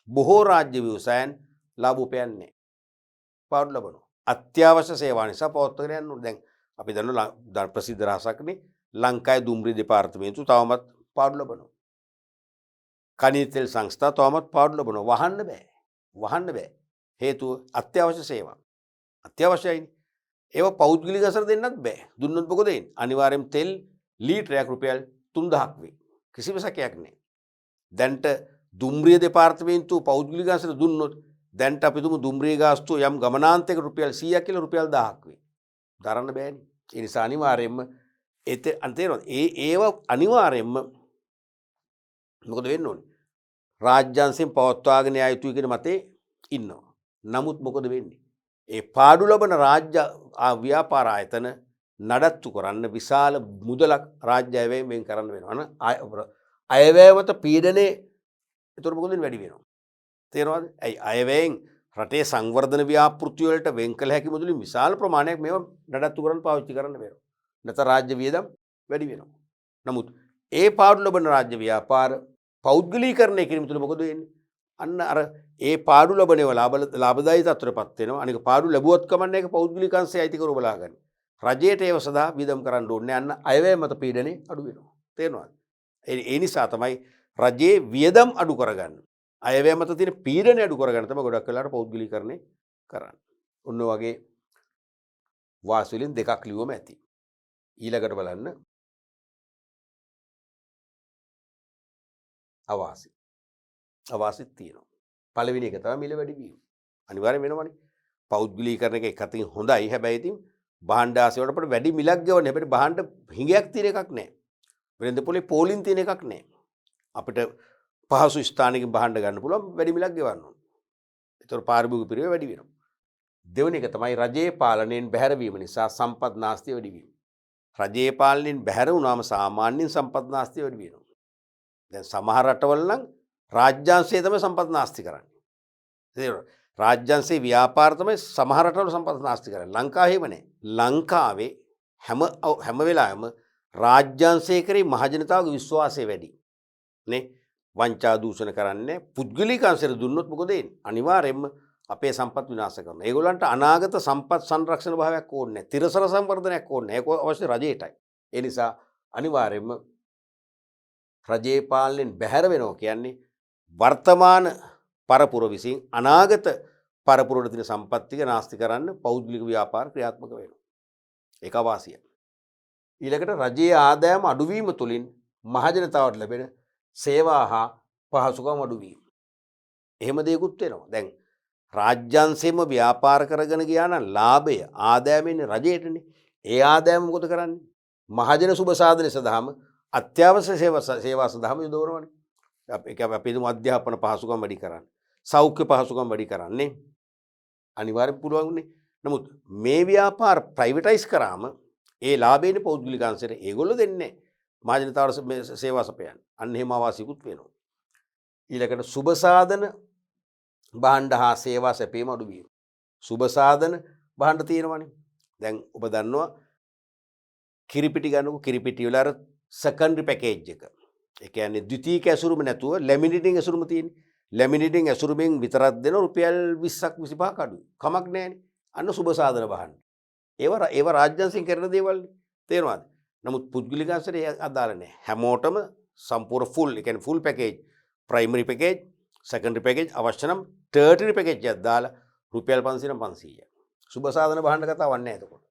බොහෝ රාජ්‍ය ව්‍යවසායන් ලාභ උපයන්නේ පාඩු ලබනවා. අත්‍යවශ්‍ය සේවා නිසා පවත්වාගෙන යන්න ඕනේ. දැන් අපි දන්නවා ප්‍රසිද්ධ රහසක්නේ ලංකාවේ දුම්රිය දෙපාර්තමේන්තුව තවමත් පාඩු ලබනවා. කනිජ තෙල් සංස්ථා තවමත් පාඩු ලබනවා. වහන්න බෑ. හේතුව අත්‍යවශ්‍ය සේවා. අත්‍යවශ්‍යයිනේ. ඒව පෞද්ගලික අසර දෙන්නත් බෑ. දුන්නොත් මොකද වෙන්නේ? අනිවාර්යයෙන් තෙල් ලීටරයක් රුපියල් 3000ක් වෙයි. කිසිම සැකයක් නැහැ. දැන්ට දුම්රිය දෙපාර්තමේන්තුව පෞද්ගලික අසර දුන්නොත් දැන්ට අපි තුමු දුම්රිය ගාස්තුව යම් ගමනාන්තයක රුපියල් 100ක් කියලා රුපියල් 1000ක් වෙයි. දරන්න බෑනේ. ඒ නිසා අනිවාර්යයෙන්ම ඒව අනිවාර්යයෙන්ම මොකද වෙන්න ඕනේ? රාජ්‍යාංශයෙන් පවත්වාගෙන යා යුතුයි කියන මතේ ඉන්නවා. නමුත් මොකද වෙන්නේ? ඒ පාඩු ලබන රාජ්‍ය ව්‍යාපාර ආයතන නඩත්තු කරන්න විශාල මුදලක් රාජ්‍ය අයවැයෙන් වෙන් කරන්න වෙනවා. අයවැය මත පීඩනේ ඒතර මොකද වැඩි වෙනවා. තේරෙනවද? අයවැයෙන් රටේ සංවර්ධන ව්‍යාපෘති වලට වෙන් කළ හැකි මුදලින් විශාල ප්‍රමාණයක් මේවා නඩත්තු කරන්න පාවිච්චි කරන්න වෙනවා. නැත්නම් රාජ්‍ය වියදම් වැඩි වෙනවා. නමුත් ඒ පාඩු ලබන රාජ්‍ය ව්‍යාපාර පෞද්ගලීකරණය කිරීම තුළ මොකද වෙන්නේ? අන්න අර ඒ පාඩු ලබනේව ලාභදායී තත්ත්වයටපත් වෙනවා. අනික පාඩු ලැබුවොත් කමන්නේ ඒක පෞද්ගලිකංශය අයිති කර බලා ගන්න. රජයට ඒව සදා වියදම් කරන්න ඕනේ. අන්න අයවැය මත පීඩනේ අඩු වෙනවා. තේරෙනවද? ඒ නිසා තමයි රජයේ වියදම් අඩු කරගන්න. අයවැය මත තියෙන පීඩනය අඩු කරගන්න තමයි ගොඩක් වෙලාවට පෞද්ගලීකරණය කරන්නේ. ඔන්න වගේ වාසි වලින් දෙකක් ලියුවම ඇති. ඊළඟට බලන්න අවාසිත් තියෙනවා. පළවෙනි එක තමයි මිල වැඩි වීම. අනිවාර්යෙන් වෙනවනේ. පෞද්ගලීකරණ එක එකතින් හොඳයි. හැබැයි ඉතින් භාණ්ඩ ආසය වලට අපිට වැඩි මිලක් ගෙවන්නේ. හැබැයි භාණ්ඩ හිඟයක් තියෙන එකක් නැහැ. වෙළඳ පොලේ පෝලින් තියෙන එකක් නැහැ. අපිට පහසු ස්ථානයකින් භාණ්ඩ ගන්න පුළුවන් වැඩි මිලක් ගෙවන්න ඕනේ. ඒතර පාරිභෝගික පිරිවෙල වැඩි වෙනවා. දෙවෙනි එක තමයි රජයේ පාලනයෙන් බැහැර වීම නිසා සම්පත් නාස්තිය වැඩි වීම. රජයේ පාලනයෙන් බැහැර වුණාම සාමාන්‍යයෙන් සම්පත් නාස්තිය වැඩි වෙනවා. දැන් සමහර රටවල නම් රාජ්‍යාංශය තමයි සම්පත් නාස්ති කරන්නේ. තේරුණාද? රාජ්‍යාංශයේ ව්‍යාපාර තමයි සමහර රටවල සම්පත් නාස්ති කරන්නේ. ලංකාවේ එහෙම නැහැ. ලංකාවේ හැම වෙලාවෙම රාජ්‍යාංශය කරේ මහජනතාවගේ විශ්වාසය වැඩි. නේ? වංචා දූෂණ කරන්නේ පුද්ගලික අංශයට දුන්නොත් මොකද වෙන්නේ? අනිවාර්යයෙන්ම අපේ සම්පත් විනාශ කරනවා. ඒගොල්ලන්ට අනාගත සම්පත් සංරක්ෂණ භාවයක් ඕනේ නැහැ. තිරසර සංවර්ධනයක් ඕනේ නැහැ. ඒක අවශ්‍ය රජයටයි. ඒ නිසා අනිවාර්යයෙන්ම රජයේ පාලනයෙන් බැහැර වෙනවා කියන්නේ වර්තමාන පරපුර විසින් අනාගත පරපුරට තියෙන සම්පත් ටික නාස්ති කරන්න පෞද්ගලික ව්‍යාපාර ක්‍රියාත්මක වෙනවා. ඒක අවාසිය. ඊළඟට රජයේ ආදායම අඩුවීම තුළින් මහජනතාවට ලැබෙන සේවා හා පහසුකම් අඩුවීම. එහෙම දෙයක්ත් වෙනවා. දැන් රාජ්‍යාංශයෙන්ම ව්‍යාපාර කරගෙන ගියා නම් ලාභය ආදායමෙන්නේ රජයටනේ. ඒ ආදායම මොකද කරන්නේ? මහජන සුබ සාධනය සඳහාම අත්‍යවශ්‍ය සේවා සඳහාම යොදවනවානේ. අපි අධ්‍යාපන පහසුකම් වැඩි කරන්න. සෞඛ්‍ය පහසුකම් වැඩි කරන්නේ අනිවාර්යෙන් පුළුවන්නේ. නමුත් මේ ව්‍යාපාර ප්‍රයිවටයිස් කරාම ඒ ලාභේනේ පෞද්ගලික අංශයට ඒගොල්ලෝ දෙන්නේ මහජනතාවට සේවා සපයන්න. අන්න එහෙම අවාසියකුත් වෙනවා. ඊළඟට සුබ සාධන භාණ්ඩ හා සේවා සැපීම අඩු වීම. සුබ සාධන භාණ්ඩ තියෙනවනේ. දැන් ඔබ දන්නවා කිරිපිටි ගන්නකො කිරිපිටි වල අර සෙකන්ඩරි පැකේජ් එක. ඒ කියන්නේ ද්විතීයික ඇසුරුම නැතුව ලැමිනේටින් ඇසුරුම තියෙන්නේ. ලැමිනේටින් ඇසුරුමෙන් විතරක් දෙන රුපියල් 20ක් 25ක් අඩුයි. කමක් නැහැනේ. අන්න සුබ සාධන භාණ්ඩ. ඒව රාජ්‍යාංශයෙන් කරන දේවල්. තේරෙනවද? නමුත් පුද්ගලික අංශයට අදාළ නැහැ. හැමෝටම සම්පූර්ණ ෆුල්, ඒ කියන්නේ full package, primary package, secondary package අවශ්‍ය නම් ටර්ටරි පැකේජ් එකක් දාලා රුපියල් 500යි. සුබ සාධන බහන්න කතාවක් නැහැ එතකොට.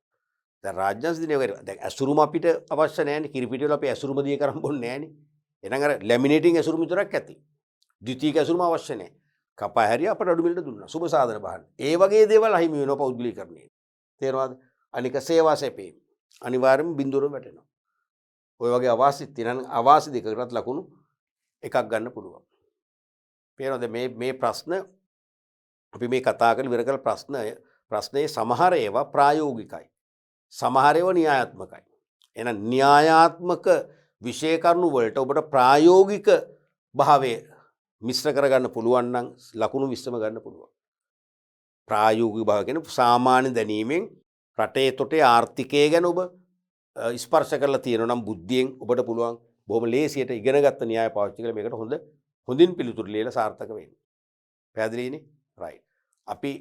දැන් රාජ්‍යංශ දිනේ වගේ දැන් ඇසුරුම අපිට අවශ්‍ය නැහැනේ. කිරිපිටි වල අපි ඇසුරුම දිය කරන් බොන්නේ නැහැනේ. එහෙනම් අර ලැමිනේටින් ඇසුරුම විතරක් ඇති. ද්විතීයික ඇසුරුම අවශ්‍ය නැහැ. කපා හැරිය අපට අඩු මිලට දුන්නා. සුබ සාධන බහන්න. ඒ වගේ දේවල් අහිමි වෙනවා පෞද්ගලීකරණයේ. තේරෙනවද? අනික සේවා සැපීම. අනිවාර්යයෙන්ම බිඳුවරම වැටෙනවා. ඔය වගේ අවාසි තියෙන අවාසි දෙකකටත් ලකුණු එකක් ගන්න පුළුවන්. පේනවද මේ ප්‍රශ්න අපි මේ කතා කරලා ඉවර කළ ප්‍රශ්නයේ සමහර ඒවා ප්‍රායෝගිකයි. සමහර ඒවා න්‍යායාත්මකයි. එහෙනම් න්‍යායාත්මක විෂය කරුණු වලට ඔබට ප්‍රායෝගික භාවය මිශ්‍ර කරගන්න පුළුවන් නම් ලකුණු 20ම ගන්න පුළුවන්. ප්‍රායෝගික භාවය කියන්නේ සාමාන්‍ය දැනීමෙන් රටේ තොටේ ආර්ථිකය ගැන ඔබ ස්පර්ශ කරලා තියෙනවා නම් බුද්ධියෙන් ඔබට පුළුවන් බොහොම ලේසියට ඉගෙනගත්ත න්‍යාය පාවිච්චි කරලා මේකට හොඳින් පිළිතුරු ලියලා සාර්ථක වෙන්න. පැහැදිලිනේ? රයිට්. අපි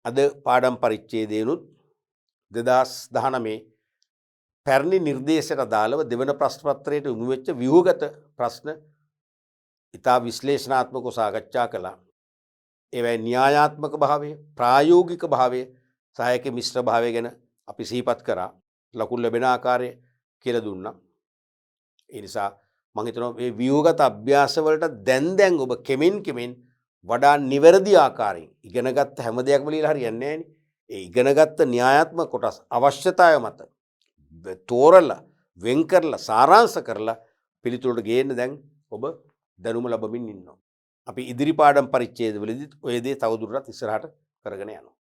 අද පාඩම් පරිච්ඡේදයනුත් 2019 පැරණි නිර්දේශයට අදාළව දෙවන ප්‍රශ්න පත්‍රයට යොමු වෙච්ච ව්‍යුහගත ප්‍රශ්න ඉතා විශ්ලේෂණාත්මකව සාකච්ඡා කළා. ඒවැයි න්‍යායාත්මක භාවය, ප්‍රායෝගික භාවය සහ ඒකේ මිශ්‍ර භාවය ගැන අපි සිහිපත් කරා. ලකුණු ලැබෙන ආකාරය කියලා දුන්නා. ඒ නිසා මම හිතනවා මේ ව්‍යුහගත අභ්‍යාස වලට දැන් ඔබ කෙමෙන් වඩා නිවැරදි ආකාරයෙන් ඉගෙනගත්ත හැම දෙයක්ම ලියලා හරියන්නේ නැහැනේ. ඒ ඉගෙනගත්ත න්‍යායාත්මක කොටස් අවශ්‍යතාවය මත තෝරලා වෙන් කරලා සාරාංශ කරලා පිළිතුරට ගේන්න දැන් ඔබ දැනුම ලැබමින් ඉන්නවා. අපි ඉදිරි පාඩම් පරිච්ඡේදවලදී ඔය දේ තවදුරටත් ඉස්සරහට කරගෙන යනවා.